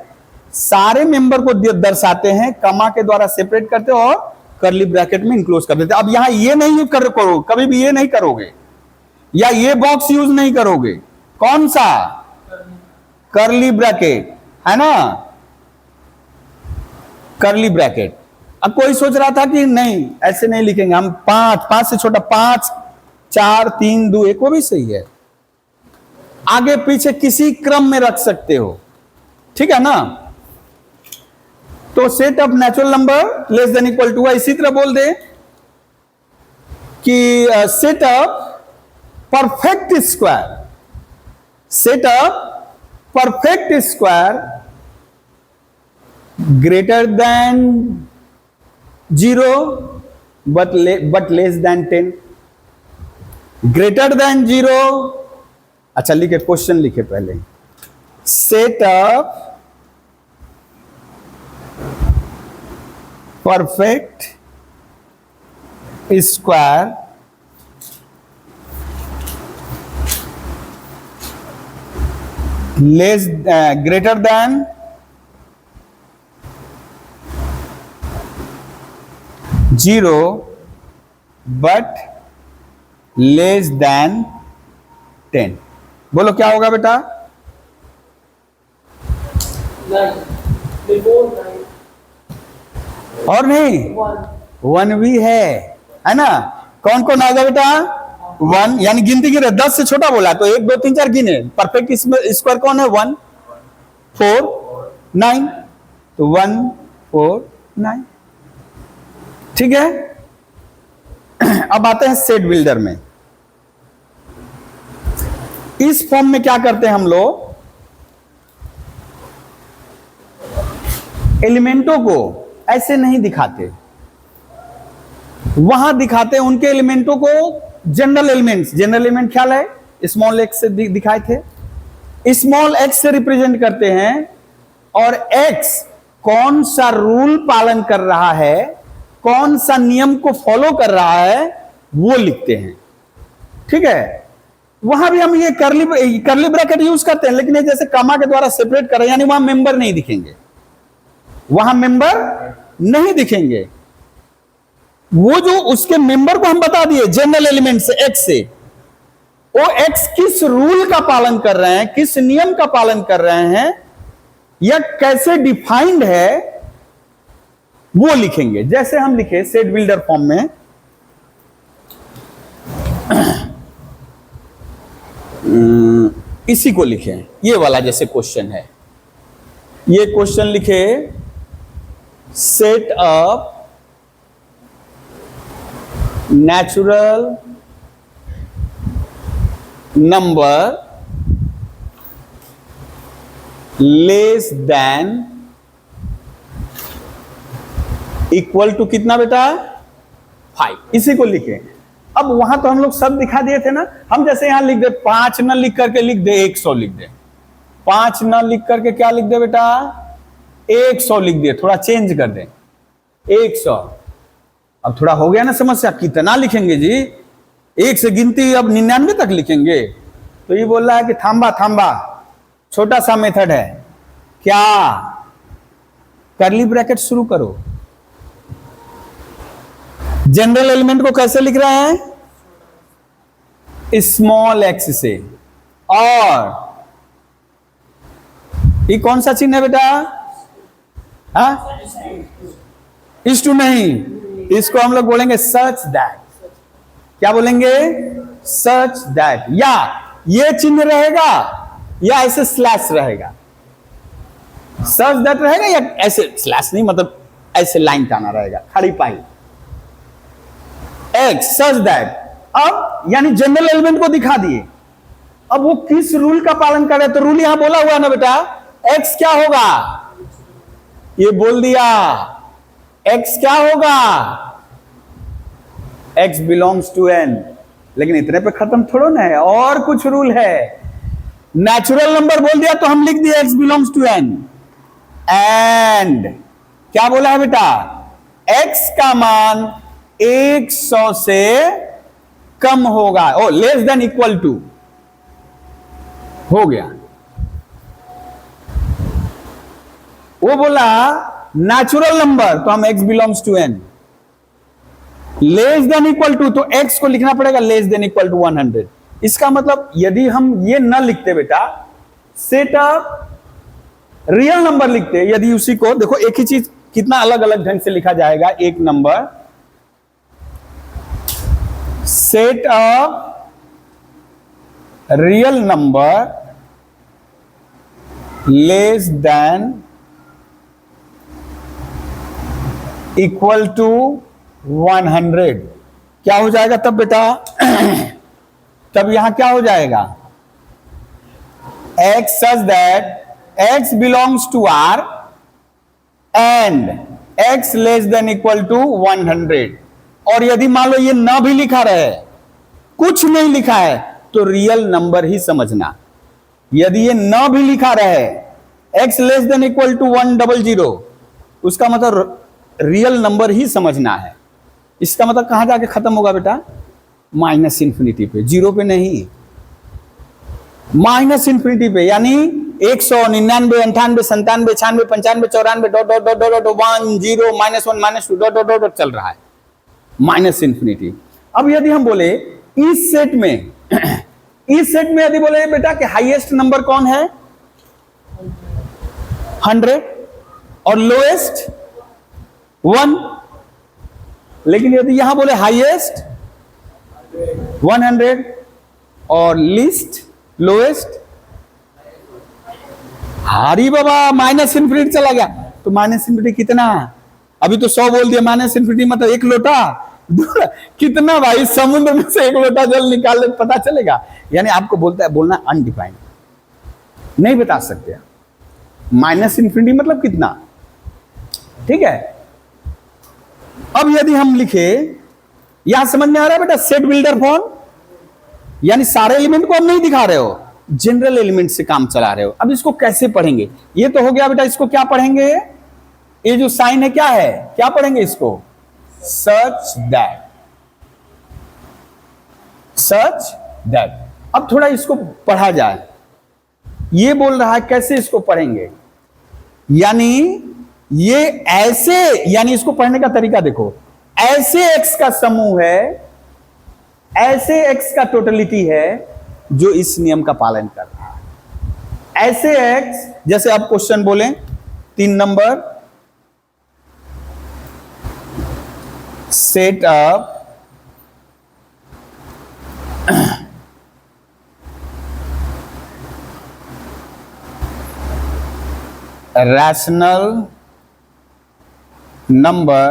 सारे मेंबर को दर्शाते हैं, कमा के द्वारा सेपरेट करते हैं और कर्ली ब्रैकेट में इंक्लोज कर देते। अब यहां ये नहीं करो, कभी भी ये नहीं करोगे, या ये बॉक्स यूज नहीं करोगे, कौन सा, कर्ली ब्रैकेट, है ना, कर्ली ब्रैकेट। अब कोई सोच रहा था कि नहीं ऐसे नहीं लिखेंगे हम, 5 से छोटा 5 4 3 2 1, वो भी सही है, आगे पीछे किसी क्रम में रख सकते हो, ठीक है ना। तो set of natural number less than equal to, इसी तरह बोल दे कि set of perfect square, set of perfect square greater than 0 but less than 10, greater than 0। अच्छा लिखे, क्वेश्चन लिखे पहले, set of perfect square less greater than 0 but less than 10। बोलो क्या होगा बेटा,
9 before 9
और नहीं 1 भी है ना। कौन कौन आएगा बेटा, 1, यानी गिनती गिने 10 से छोटा बोला तो 1 2 3 4 गिने। परफेक्ट स्क्वायर कौन है, 1 4 9, तो 1 4 9। ठीक है। अब आते हैं सेट बिल्डर में। इस फॉर्म में क्या करते हैं हम लोग, एलिमेंटों को ऐसे नहीं दिखाते, वहां दिखाते हैं उनके एलिमेंटों को जनरल एलिमेंट्स। जनरल एलिमेंट ख्याल है, स्मॉल एक्स से दिखाए थे, स्मॉल एक्स से रिप्रेजेंट करते हैं, और एक्स कौन सा रूल पालन कर रहा है, कौन सा नियम को फॉलो कर रहा है, वो लिखते हैं। ठीक है। वहां भी हम ये करली ब्रैकेट यूज करते हैं, लेकिन ये जैसे कॉमा के द्वारा सेपरेट कर रहे हैं, यानी वहां मेंबर नहीं दिखेंगे, वहां मेंबर नहीं दिखेंगे। वो जो उसके मेंबर को हम बता दिए जनरल एलिमेंट से, एक्स से, वो एक्स किस रूल का पालन कर रहे हैं, किस नियम का पालन कर रहे हैं, या कैसे डिफाइंड है, वो लिखेंगे। जैसे हम लिखे सेट बिल्डर फॉर्म में, इसी को लिखें, ये वाला जैसे क्वेश्चन है, ये क्वेश्चन लिखे, set up natural number less than equal to कितना बेटा, 5। इसी को लिखे। अब वहां तो हम लोग सब दिखा दिए थे ना, हम जैसे यहां लिख दे 5 न लिख करके लिख दे 100 लिख दे, 5 न लिख करके क्या लिख दे बेटा, 100 लिख दे, थोड़ा चेंज कर दे 100। अब थोड़ा हो गया ना समस्या, कितना लिखेंगे जी, 1 से गिनती अब 99 तक लिखेंगे। तो ये बोल रहा है कि थांबा, छोटा सा मेथड है, क्या, करली ब्रैकेट शुरू करो। जनरल एलिमेंट को कैसे लिख रहे हैं, स्मॉल एक्स से, और ये कौन सा चिन्ह है बेटा, इस टू नहीं, इसको हम लोग बोलेंगे सच दैट। क्या बोलेंगे, सच दैट, या ये चिन्ह रहेगा या ऐसे स्लैश रहेगा, सच दैट रहेगा या ऐसे स्लैश नहीं, मतलब ऐसे लाइन टाना रहेगा, खड़ी पाई, एक्स सच दैट। अब यानी जनरल एलिमेंट को दिखा दिए, अब वो किस रूल का पालन कर रहे, तो रूल यहां बोला हुआ ना बेटा, एक्स क्या होगा, ये बोल दिया, एक्स क्या होगा, एक्स बिलोंग्स टू एन। लेकिन इतने पे खत्म थोड़ो ना है, और कुछ रूल है। नेचुरल नंबर बोल दिया तो हम लिख दिए x belongs to n, and क्या बोला है बेटा, एक्स का मान 100 से कम होगा, ओ लेस देन इक्वल टू, हो गया। वो बोला नेचुरल नंबर, तो हम x belongs to n, less than equal to, तो x को लिखना पड़ेगा लेस देन इक्वल टू 100। इसका मतलब यदि हम ये न लिखते बेटा, सेट अप रियल नंबर लिखते, यदि उसी को देखो, एक ही चीज कितना अलग अलग ढंग से लिखा जाएगा, एक number, set up real number less than equal to 100, क्या हो जाएगा तब बेटा, तब यहां क्या हो जाएगा, x such that x belongs to r and x less than equal to 100। और यदि मान लो ये ना भी लिखा रहे, कुछ नहीं लिखा है, तो रियल नंबर ही समझना। यदि ये ना भी लिखा रहे, x less than equal to 100, उसका मतलब रियल नंबर ही समझना है। इसका मतलब कहां जाके खत्म होगा बेटा, माइनस इंफिनिटी पे, जीरो पे नहीं, माइनस इंफिनिटी पे, यानी 100, 99, 98, 97, 96, 95, 94 dot dot dot dot 1 0 -1 -2 dot dot dot चल रहा है, माइनस इंफिनिटी। अब यदि हम बोले इस सेट में इस सेट में यदि बोले बेटा कि हाईएस्ट नंबर कौन है, 100, और लोएस्ट 1, लेकिन यदि यहां बोले हाईएस्ट 100 और लीस्ट लोएस्ट हारी बाबा, माइनस इन्फिनिटी चला गया। तो माइनस इन्फिनिटी कितना? अभी तो 100 बोल दिया, माइनस इन्फिनिटी मतलब 1 लोटा। कितना भाई? समुद्र में से 1 लोटा जल निकाल ले पता चलेगा? यानी आपको बोलना अनडिफाइंड, नहीं बता सकते। माइनस इन्फिनिटी मतलब कितना, ठीक है। अब यदि हम लिखे, यहां समझ में आ रहा है बेटा, सेट बिल्डर फॉर्म, यानी सारे एलिमेंट को हम नहीं दिखा रहे हो, जनरल एलिमेंट से काम चला रहे हो। अब इसको कैसे पढ़ेंगे? ये तो हो गया बेटा, इसको क्या पढ़ेंगे? ये जो साइन है क्या है, क्या पढ़ेंगे इसको? Such that, such that. अब थोड़ा इसको पढ़ा जाए। ये बोल रहा है कैसे इसको पढ़ेंगे, यानी ये ऐसे, यानी इसको पढ़ने का तरीका देखो, ऐसे एक्स का समूह है, ऐसे एक्स का टोटलिटी है जो इस नियम का पालन कर रहा है। ऐसे एक्स, जैसे आप क्वेश्चन बोले 3 number, set up rational number,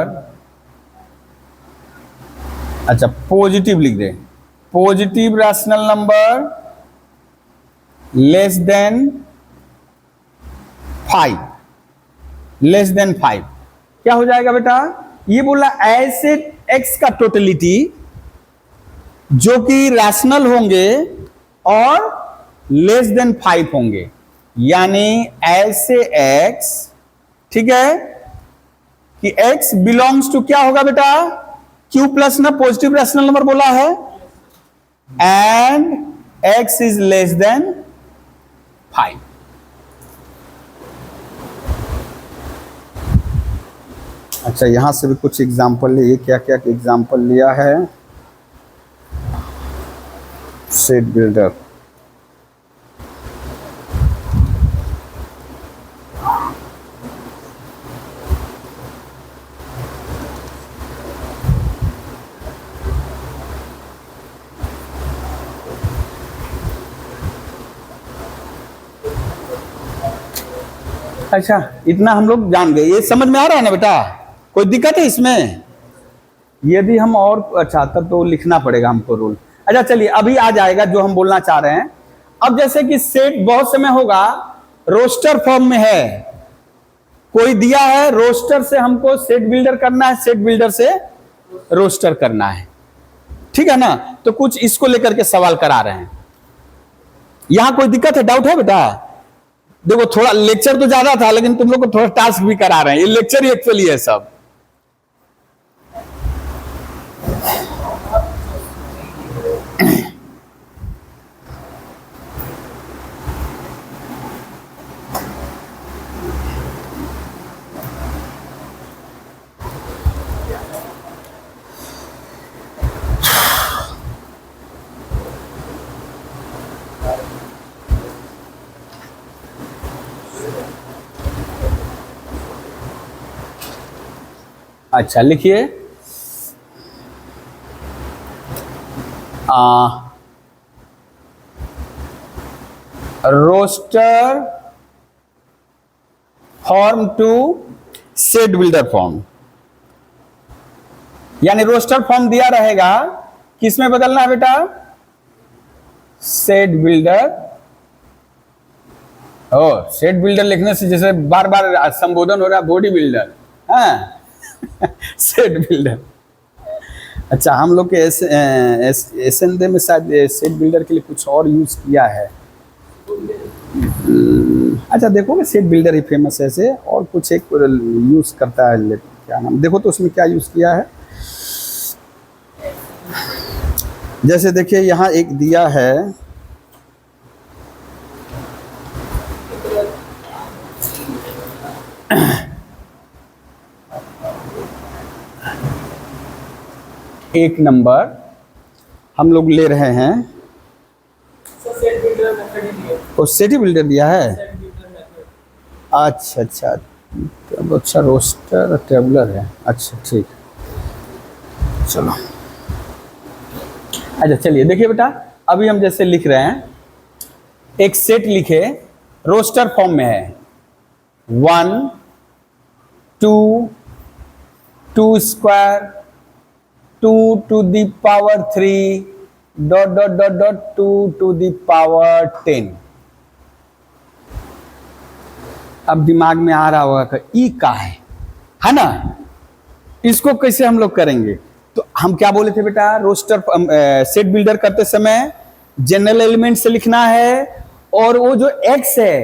अच्छा पॉजिटिव लिख दे, positive rational number less than 5, less than 5। क्या हो जाएगा बेटा? ये बोला ऐसे एक्स का टोटलिटी जो कि रैशनल होंगे और लेस देन 5 होंगे, यानी ऐसे एक्स, ठीक है, कि x बिलोंग्स टू क्या होगा बेटा? q प्लस ना, पॉजिटिव रैशनल नंबर बोला है, and x is less than 5। अच्छा, यहां से भी कुछ एग्जांपल लिए, क्या क्या एग्जांपल लिया है? सेट बिल्डर, अच्छा इतना हम लोग जान गए, ये समझ में आ रहा है ना बेटा? कोई दिक्कत है इसमें? यदि हम और, अच्छा तब तो लिखना पड़ेगा हमको रूल। अच्छा चलिए, अभी आ जाएगा जो हम बोलना चाह रहे हैं। अब जैसे कि सेट बहुत समय होगा रोस्टर फॉर्म में है, कोई दिया है रोस्टर से हमको सेट बिल्डर करना है, सेट बिल्डर से रोस्टर करना है, ठीक है ना? तो कुछ इसको लेकर के सवाल करा रहे हैं। यहां कोई दिक्कत है, डाउट है बेटा? देखो थोड़ा लेक्चर तो ज्यादा था, लेकिन तुम लोग को थोड़ा टास्क भी करा रहे हैं, ये लेक्चर ही एक्चुअली है सब। अच्छा लिखिए, roster form to set builder form, यानी रोस्टर फॉर्म दिया रहेगा, किसमें बदलना है बेटा? Set builder. ओ, सेट बिल्डर लिखने से जैसे बार बार संबोधन हो रहा है, बॉडी बिल्डर, हाँ सेट बिल्डर। अच्छा, हम लोग के एसएनडे में शायद सेट बिल्डर के लिए कुछ और यूज किया है। अच्छा देखोगे, सेट बिल्डर ही फेमस है ऐसे, और कुछ एक यूज करता है, क्या नाम देखो तो उसमें क्या यूज किया है। जैसे देखिए यहां एक दिया है, एक नंबर हम लोग ले रहे हैं, और सेट बिल्डर दिया है। अच्छा अच्छा, तो अच्छा रोस्टर टेबलर है, अच्छा ठीक, चलो। अच्छा चलिए देखिए बेटा, अभी हम जैसे लिख रहे हैं, एक सेट लिखे रोस्टर फॉर्म में है 1 2 2 square 2 to the power 3 dot dot dot dot 2 to the power 10। अब दिमाग में आ रहा होगा कि ई का है ना, इसको कैसे हम लोग करेंगे? तो हम क्या बोले थे बेटा, रोस्टर सेट बिल्डर करते समय जनरल एलिमेंट से लिखना है, और वो जो एक्स है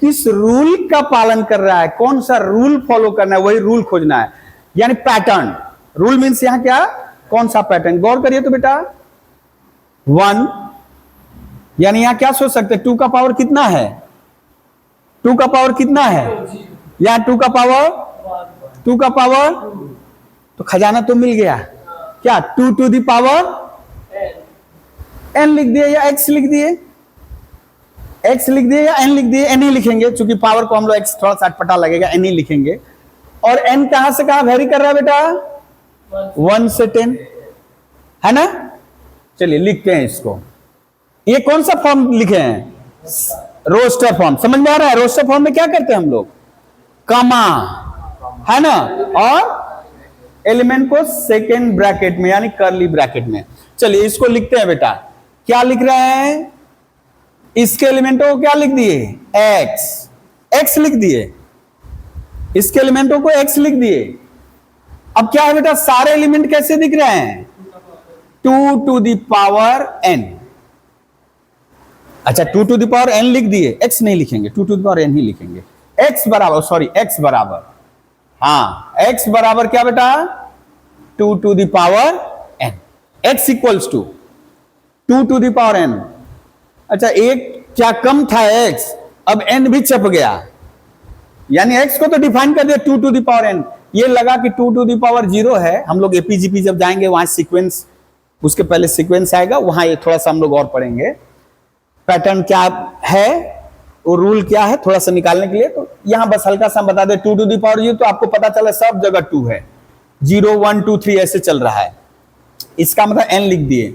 किस रूल का पालन कर रहा है, कौन सा रूल फॉलो करना है, वही रूल खोजना है, यानी पैटर्न। रूल मीन्स यहां क्या, कौन सा पैटर्न। गौर करिए तो बेटा 1, यानी यहां क्या सोच सकते हैं, 2 का पावर कितना है, 2 का पावर कितना है, यहां 2 का पावर तो खजाना तो मिल गया क्या, 2 टू द पावर n लिख दिए या x लिख दिए, x लिख दिए या n लिख दिए, n ही लिखेंगे, चूंकि पावर को हम लोग x थोड़ा सा अटपटा लगेगा, n ही लिखेंगे। और n कहां से कहां वेरी कर रहा है बेटा, 1 से 10, है ना। चलिए लिखते हैं इसको, ये कौन सा फॉर्म लिखे हैं, रोस्टर फॉर्म। समझ में आ रहा है, रोस्टर फॉर्म में क्या करते हैं हम लोग, कमा, है ना, और एलिमेंट को सेकेंड ब्रैकेट में यानी कर्ली ब्रैकेट में। चलिए इसको लिखते हैं बेटा, क्या लिख रहे हैं, इसके एलिमेंटों को क्या लिख दिए, x लिख दिए, इसके एलिमेंटों को x लिख दिए। अब क्या है बेटा, सारे एलिमेंट कैसे दिख रहे हैं, 2 टू द पावर n। अच्छा 2 टू द पावर n लिख दिए, x नहीं लिखेंगे, 2 टू द पावर n ही लिखेंगे। x बराबर हाँ x बराबर क्या बेटा, 2 to the power n, x equals to 2 to the power n। अच्छा एक क्या कम था x, अब n भी चप गया, यानी x को तो डिफाइन कर दिया 2 टू द पावर n। ये लगा कि 2 टू द पावर 0 है, हम लोग एपीजीपी जब जाएंगे वहां सीक्वेंस, उसके पहले सीक्वेंस आएगा, वहां ये थोड़ा सा हम लोग और पढ़ेंगे पैटर्न क्या है, वो रूल क्या है, थोड़ा सा निकालने के लिए। तो यहां बस हल्का सा हम बता दें 2 टू द पावर 0, तो आपको पता चला सब जगह 2 है, 0 1 2 3 ऐसे चल रहा है, इसका मतलब n लिख दिए।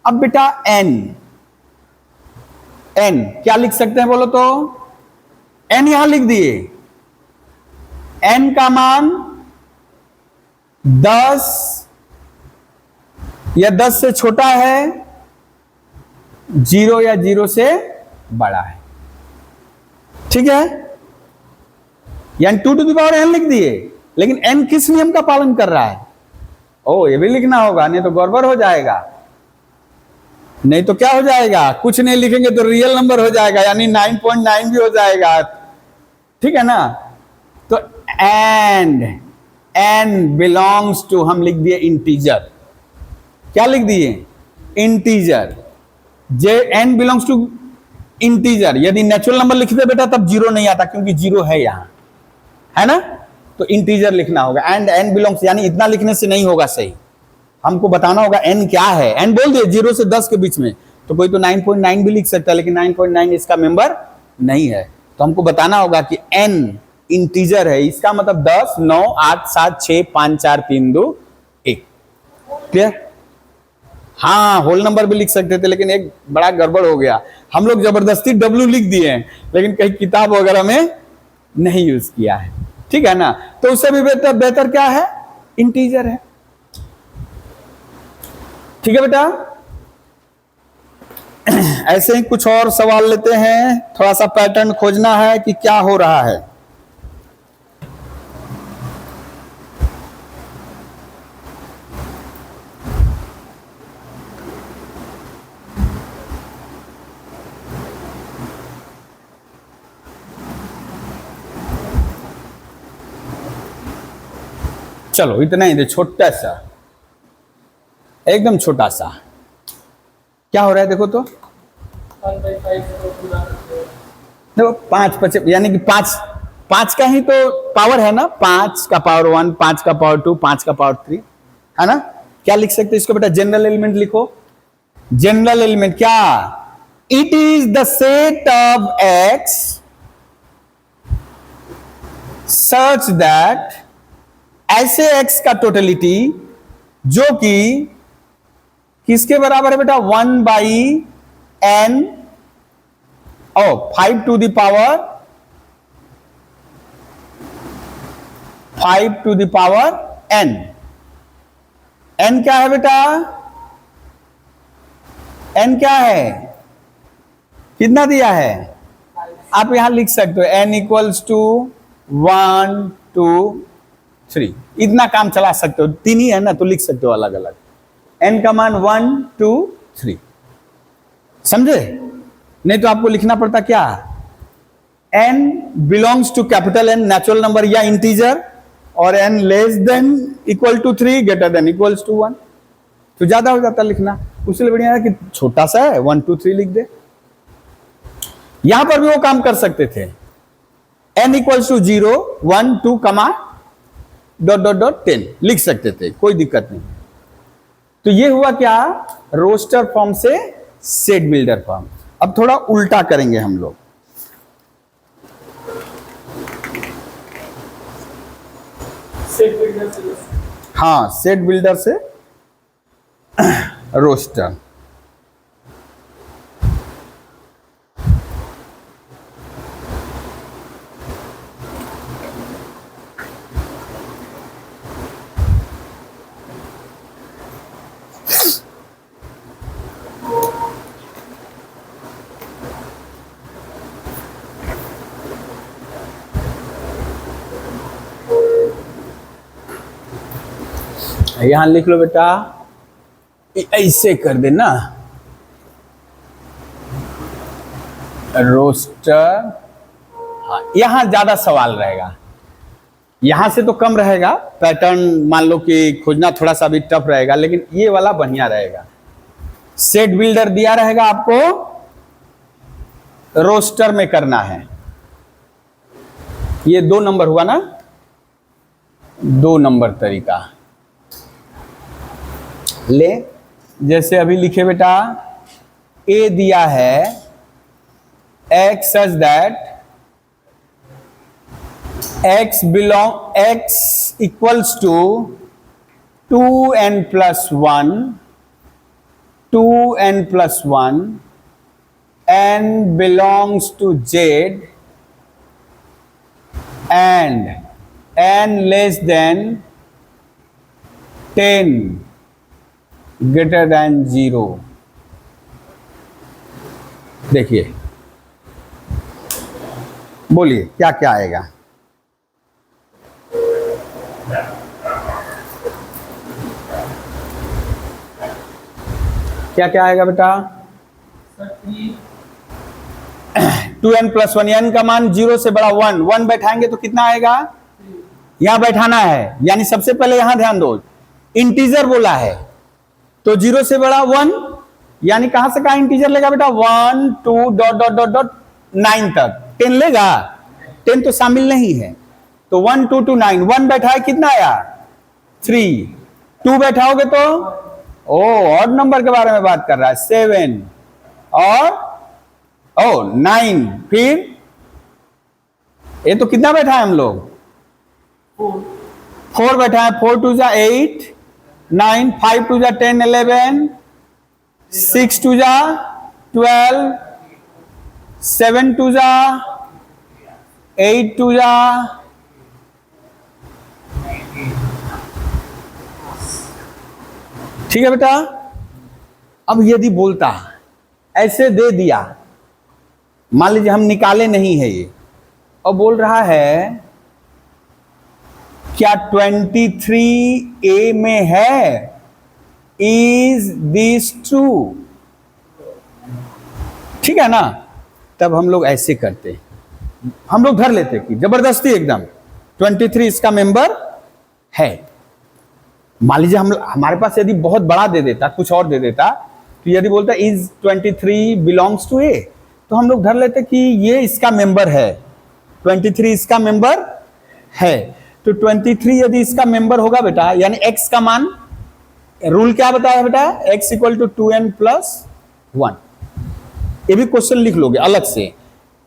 अब बेटा n क्या लिख सकते हैं बोलो तो, n यहां लिख दिए, n का मान 10 या 10 से छोटा है, 0 या 0 से बड़ा है, ठीक है, यानी 2 टू द पावर n लिख दिए। लेकिन n किस नियम का पालन कर रहा है, ओ ये भी लिखना होगा, नहीं तो गड़बड़ हो जाएगा, नहीं तो क्या हो जाएगा, कुछ नहीं लिखेंगे तो रियल नंबर हो जाएगा, यानी 9.9 भी हो जाएगा, ठीक है ना। तो n बिलोंग्स टू, हम लिख दिए इंटीजर, क्या लिख दिए, integer, n belongs to integer. यदि नेचुरल नंबर लिखते बेटा तब 0 नहीं आता, क्योंकि 0 है यहां, है ना, तो इंटीजर लिखना होगा। एंड n बिलोंग्स, यानी इतना लिखने से नहीं होगा सही, हमको बताना होगा n क्या है। n बोल दिए 0 से 10 के बीच में, तो कोई तो 9.9 भी लिख सकता है, लेकिन 9.9 इसका मेंबर नहीं है, तो हमको बताना होगा कि n इंटीजर है, इसका मतलब 10 9 8 7 6 5 4 3 2 1। क्लियर, हाँ होल नंबर भी लिख सकते थे, लेकिन एक बड़ा गड़बड़ हो गया, हम लोग जबरदस्ती W लिख दिए हैं, लेकिन कहीं किताब वगैरह में नहीं यूज किया है, ठीक है ना। तो उससे भी बेहतर क्या है, इंटीजर है, ठीक है बेटा। ऐसे ही कुछ और सवाल लेते हैं, थोड़ा सा पैटर्न खोजना है कि क्या हो रहा है। चलो इतना ही दे, छोटा सा, एकदम छोटा सा, क्या हो रहा है देखो तो,
1/5
देखो 5 5 यानी कि 5 का ही तो पावर है ना, 5 का पावर 1, 5 का पावर 2, 5 का पावर 3, है ना। क्या लिख सकते हैं इसको बेटा, जनरल एलिमेंट लिखो। जनरल एलिमेंट क्या, it is the set of x such that, ऐसे x का टोटलिटी जो कि किसके बराबर है बेटा, 1/n 5 to the power 5 to the power n। n क्या है बेटा? n क्या है? कितना दिया है? आप यहां लिख सकते हो n इक्वल्स टू 1 2 3। इतना काम चला सकते हो, 3 ही है ना, तो लिख सकते हो अलग अलग। n का मान 1 2 3, समझे? नहीं तो आपको लिखना पड़ता क्या? n belongs to capital N natural number या इंटीजर, और n less than equal to 3 greater than equals to 1, तो ज्यादा हो जाता लिखना। उससे बढ़िया है कि छोटा सा है 1 2 3 लिख दे। यहां पर भी वो काम कर सकते थे, n इक्वल्स टू 0 1 2 कमा डॉट डॉट डॉट 10 लिख सकते थे, कोई दिक्कत नहीं। तो ये हुआ क्या? रोस्टर फॉर्म से सेट बिल्डर फॉर्म। अब थोड़ा उल्टा करेंगे हम लोग।
सेट बिल्डर से
हाँ, सेट बिल्डर से रोस्टर। यहां लिख लो बेटा, ऐसे कर देना, रोस्टर। हाँ, यहां ज्यादा सवाल रहेगा, यहां से तो कम रहेगा पैटर्न, मान लो कि खोजना थोड़ा सा भी टफ रहेगा, लेकिन ये वाला बढ़िया रहेगा। सेट बिल्डर दिया रहेगा आपको, रोस्टर में करना है। ये 2 नंबर हुआ ना, 2 नंबर तरीका ले। जैसे अभी लिखे बेटा, ए दिया है x such that x equals to 2n plus 1 2n plus 1, n belongs to z and n less than 10 greater than 0। देखिए, बोलिए क्या क्या आएगा? क्या क्या आएगा बेटा? 2n प्लस 1, n का मान 0 से बड़ा 1, 1 बैठाएंगे तो कितना आएगा? यहां बैठाना है, यानी सबसे पहले यहां ध्यान दो, इंटीजर बोला है तो 0 से बड़ा 1, यानी कहां से कहां इंटीजर लेगा बेटा? 1 2 डॉट डॉट डॉट डॉट 9 तक 10 लेगा, 10 तो शामिल नहीं है, तो 1 2 2 9, 1 बैठा है कितना आया? 3, 2 बैठाओगे तो ऑड नंबर के बारे में बात कर रहा है, 7 और 9, फिर ये तो कितना बैठा है हम लोग? 4 बैठा है, 4 2 जा 8 9, 5 2 जा 10 11, 6 2 जा 12, 7 2 जा 8 2 जा, ठीक है बेटा। अब यदि बोलता ऐसे दे दिया, मान लीजिए हम निकाले नहीं है ये, और बोल रहा है क्या 23A में है? Is this true? ठीक है ना, तब हम लोग ऐसे करते, हम लोग धर लेते कि जबरदस्ती एकदम 23 इसका मेंबर है। मान लीजिए हमारे पास यदि बहुत बड़ा दे देता, कुछ और दे देता, तो यदि बोलता इज 23 बिलोंग्स टू ए, तो हम लोग धर लेते कि ये इसका मेंबर है, 23 इसका मेंबर है। तो 23 यदि इसका मेंबर होगा बेटा, यानी x का मान, रूल क्या बताया बेटा? x equal to 2n plus 1। ये भी क्वेश्चन लिख लोगे अलग से,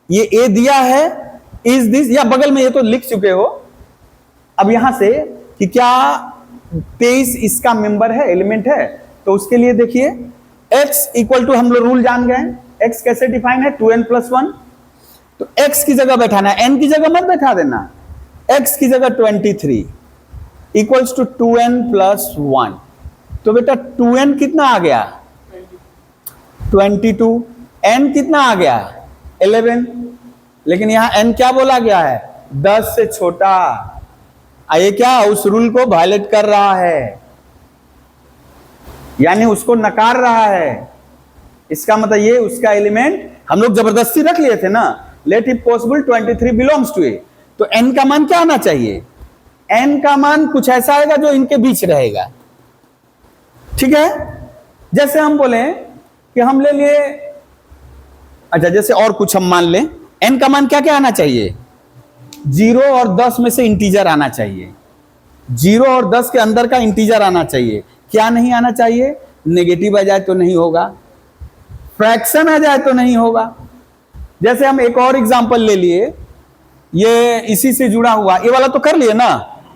ये a दिया है, इज दिस, या बगल में ये तो लिख चुके हो। अब यहां से कि क्या 23 इसका मेंबर है, एलिमेंट है, तो उसके लिए देखिए x इक्वल टू, हम लोग रूल जान गए, x कैसे डिफाइन है, 2n+1। तो x की जगह बैठाना है, n की जगह मत बैठा देना, x की जगह 23 इक्वल्स टू 2n+1। तो बेटा 2n कितना आ गया, 22, n कितना आ गया, 11। लेकिन यहां n क्या बोला गया है, 10 से छोटा। ये क्या उस रूल को वायलेट कर रहा है, यानी उसको नकार रहा है। इसका मतलब ये उसका एलिमेंट हम लोग जबरदस्ती रख लिए थे ना, let if possible 23 belongs to A. तो n का मान क्या आना चाहिए, n का मान कुछ ऐसा आएगा जो इनके बीच रहेगा। ठीक है, जैसे हम बोले कि हम ले लिए, अच्छा जैसे और कुछ हम मान लें, n का मान क्या क्या आना चाहिए, 0 और 10 में से इंटीजर आना चाहिए, 0 और 10 के अंदर का इंटीजर आना चाहिए। क्या नहीं आना चाहिए, नेगेटिव आ जाए तो नहीं होगा, फ्रैक्शन आ जाए तो नहीं होगा। जैसे हम एक और एग्जांपल ले लिए, ये इसी से जुड़ा हुआ, ये वाला तो कर लिए ना।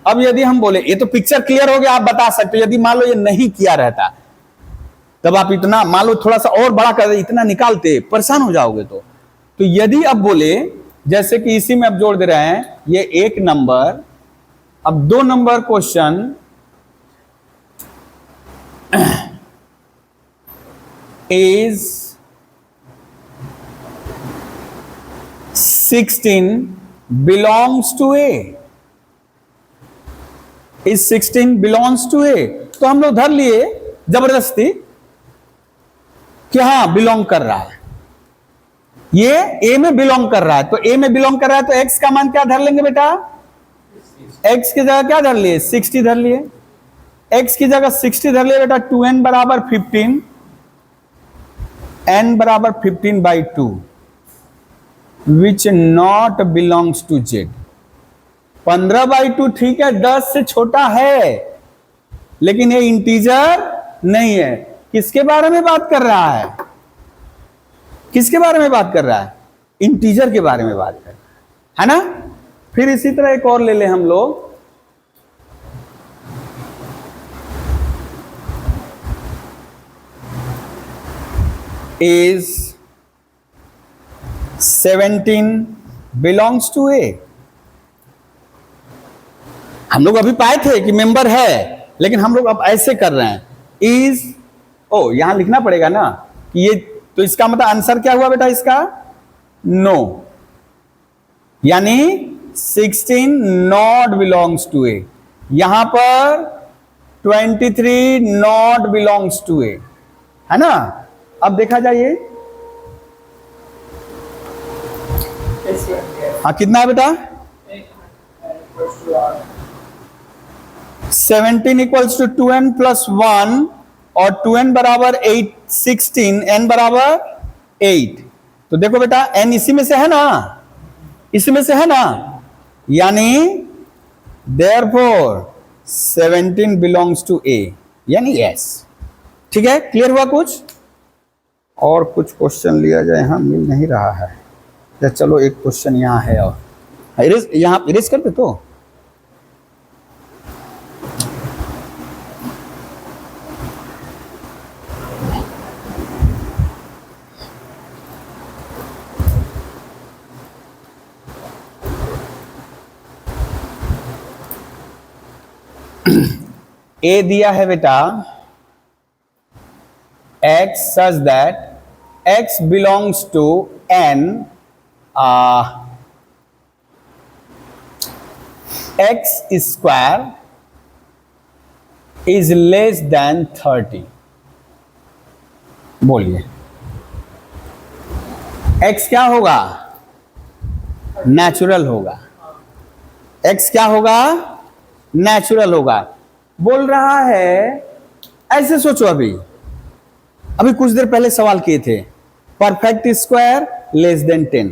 अब यदि हम बोले, ये तो पिक्चर क्लियर हो गया, आप बता सकते हो। यदि मान लो ये नहीं किया रहता, तब आप इतना मान लो थोड़ा सा और बड़ा कर, इतना निकालते, परेशान हो जाओगे। तो यदि अब बोले, जैसे कि इसी में अब जोड़ दे रहे हैं, ये 1 नंबर, अब 2 number question is 16 belongs to A, is 16 belongs to A। तो हम लोग धर लिए जबरदस्ती कि हाँ बिलोंग कर रहा है, ये A में बिलोंग कर रहा है। तो A में बिलोंग कर रहा है तो X का मान क्या धर लेंगे बेटा, X की जगह क्या धर लिए, 60 धर लिए। X की जगह 60 धर लिए बेटा, 2n बराबर 15, n बराबर 15/2 which not belongs to Z। 15/2 ठीक है, 10 से छोटा है, लेकिन ये इंटीजर नहीं है। किसके बारे में बात कर रहा है, किसके बारे में बात कर रहा है, इंटीजर के बारे में बात कर रहा है ना। फिर इसी तरह एक और ले ले हम लोग, is 17 belongs to A। हम लोग अभी पाए थे कि मेंबर है, लेकिन हम लोग अब ऐसे कर रहे हैं, is, ओ यहां लिखना पड़ेगा ना कि ये, तो इसका मतलब आंसर क्या हुआ बेटा इसका, नो, यानी 16 नॉट बिलोंग्स टू ए। यहां पर 23 नॉट बिलोंग्स टू ए, है ना। अब देखा जाइए, हाँ कितना है बेटा, 17 इक्वल्स टू 2n+1 और 2n बराबर 8, 16, n बराबर 8। तो देखो बेटा n इसी में से है ना, इसी में से है ना, यानी therefore 17 belongs to A, यानी yes। ठीक है, क्लियर हुआ कुछ। और कुछ क्वेश्चन लिया जाए, हाँ मिल नहीं रहा है, या चलो एक क्वेश्चन यहाँ है और इरेज, यहाँ इरेज करते तो ए दिया है बेटा x such that x belongs to n, x square is less than 30। बोलिए x क्या होगा, नेचुरल होगा, x क्या होगा, नेचुरल होगा। बोल रहा है, ऐसे सोचो, अभी कुछ देर पहले सवाल किए थे, perfect square less than 10,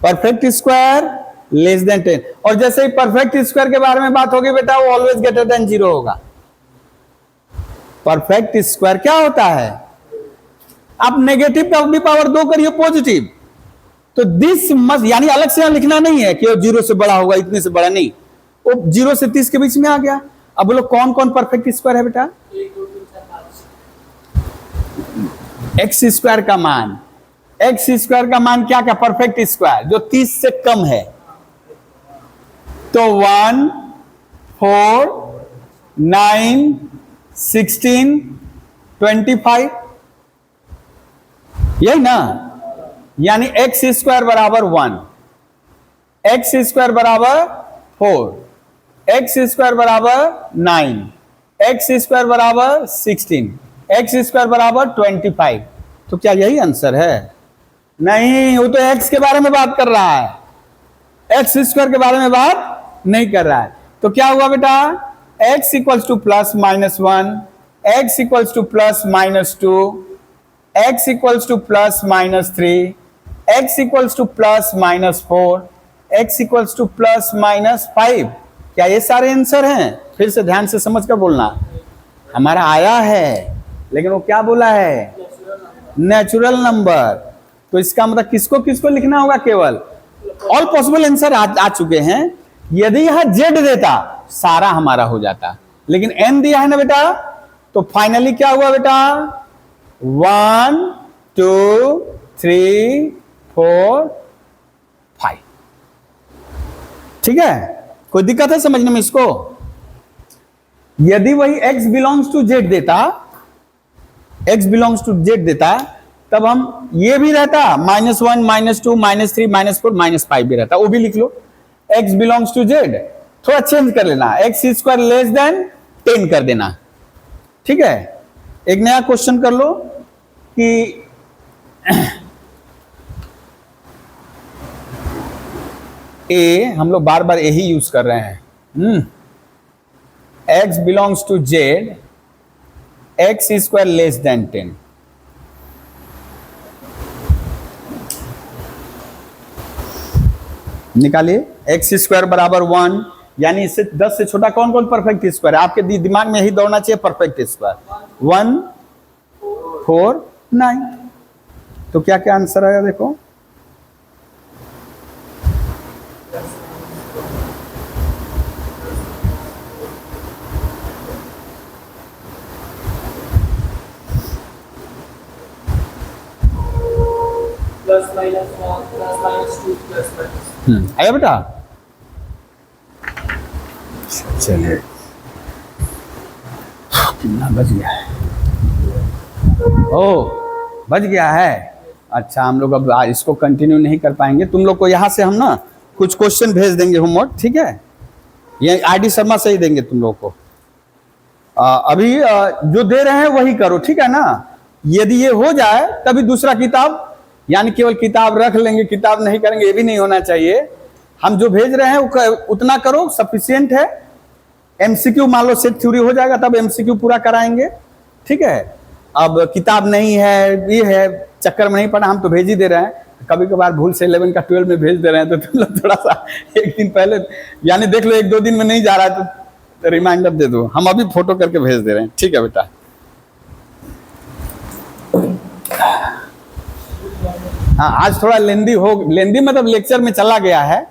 perfect square less than 10, और जैसे ही परफेक्ट स्क्वायर के बारे में बात होगी बेटा, वो ऑलवेज ग्रेटर देन 0 होगा। परफेक्ट स्क्वायर क्या होता है, आप नेगेटिव का भी पावर 2 करिए पॉजिटिव, तो दिस मस्ट, यानी अलग से यहां लिखना नहीं है कि वो 0 से बड़ा होगा, इतने से बड़ा नहीं, वो 0 से 30 के बीच में आ गया। अब बोलो कौन कौन परफेक्ट स्क्वायर है बेटा,
1 2 3 4 5
एक्स स्क्वायर का मान एक्स स्क्वायर का मान क्या क्या, परफेक्ट स्क्वायर जो 30 से कम है, तो 1, 4, 9, 16, 25, यही ना। यानी एक्स स्क्वायर बराबर 1, एक्स स्क्वायर बराबर 4, एक्स स्क्वायर बराबर 9, एक्स स्क्वायर बराबर 16, एक्स स्क्वायर बराबर 25। तो क्या यही आंसर है? नहीं, वो तो एक्स के बारे में बात कर रहा है, एक्स स्क्वायर के बारे में बात नहीं कर रहा है। तो क्या हुआ बेटा, x equals two plus minus 1, x equals two plus minus 2, x equals two plus minus 3, x equals two plus minus 4, x equals two plus minus 5। क्या ये सारे आंसर हैं? फिर से ध्यान से समझ कर बोलना। हमारा आया है, लेकिन वो क्या बोला है? Natural number. तो इसका मतलब किसको किसको लिखना होगा? केवल ऑल पॉसिबल आंसर आ चुके हैं। यदि यह जेड देता सारा हमारा हो जाता, लेकिन एन दिया है ना बेटा, तो फाइनली क्या हुआ बेटा? 1, 2, 3, 4, 5। ठीक है, कोई दिक्कत है समझने में इसको? यदि वही x बिलोंग्स टू जेड देता, x बिलोंग्स टू जेड देता, तब हम ये भी रहता -1, -2, -3, -4, -5 भी रहता, वो भी लिख लो। x बिलोंग्स टू जेड थोड़ा चेंज कर लेना, एक्स स्क्वायर लेस देन 10 कर देना। ठीक है, एक नया क्वेश्चन कर लो कि ए, हम लोग बार बार यही यूज कर रहे हैं। x belongs to Z, x square less than 10। निकालिए, एक्स स्क्वायर बराबर 1, यानी इससे 10 से छोटा कौन कौन परफेक्ट स्क्वायर है? आपके दिमाग में यही दौड़ना चाहिए, परफेक्ट स्क्वायर 1, 4, 9। तो क्या क्या आंसर आएगा देखो,
plus minus 1, plus minus 2, plus minus.
आया बेटा? चलिए, कितना बच गया है? ओ, बच गया है। अच्छा, हम लोग अब इसको कंटिन्यू नहीं कर पाएंगे। तुम लोग को यहाँ से हम ना कुछ क्वेश्चन भेज देंगे होमवर्क, ठीक है? ये आईडी शर्मा से ही देंगे तुम लोग को। अभी जो दे रहे हैं वही करो, ठीक है ना? यदि ये हो जाए तभी दूसरा किताब, यानी केवल किताब रख लेंगे, किताब नहीं करेंगे, ये भी नहीं होना चाहिए। हम जो भेज रहे हैं उतना करो, सफिशिएंट है। एमसीक्यू मान लो सेट थ्योरी हो जाएगा तब एमसीक्यू पूरा कराएंगे, ठीक है? अब किताब नहीं है, ये है, चक्कर में नहीं पड़ा, हम तो भेज ही दे रहे हैं। कभी कभार भूल से 11 का 12 में भेज दे रहे हैं, तो तुम लोग थोड़ा सा एक दिन पहले, यानी देख लो 1-2 दिन में नहीं जा रहा है तो रिमाइंडर दे दो। हम अभी फोटो करके भेज दे रहे हैं, ठीक है बेटा? हाँ, आज थोड़ा लेंदी मतलब लेक्चर में चला गया है।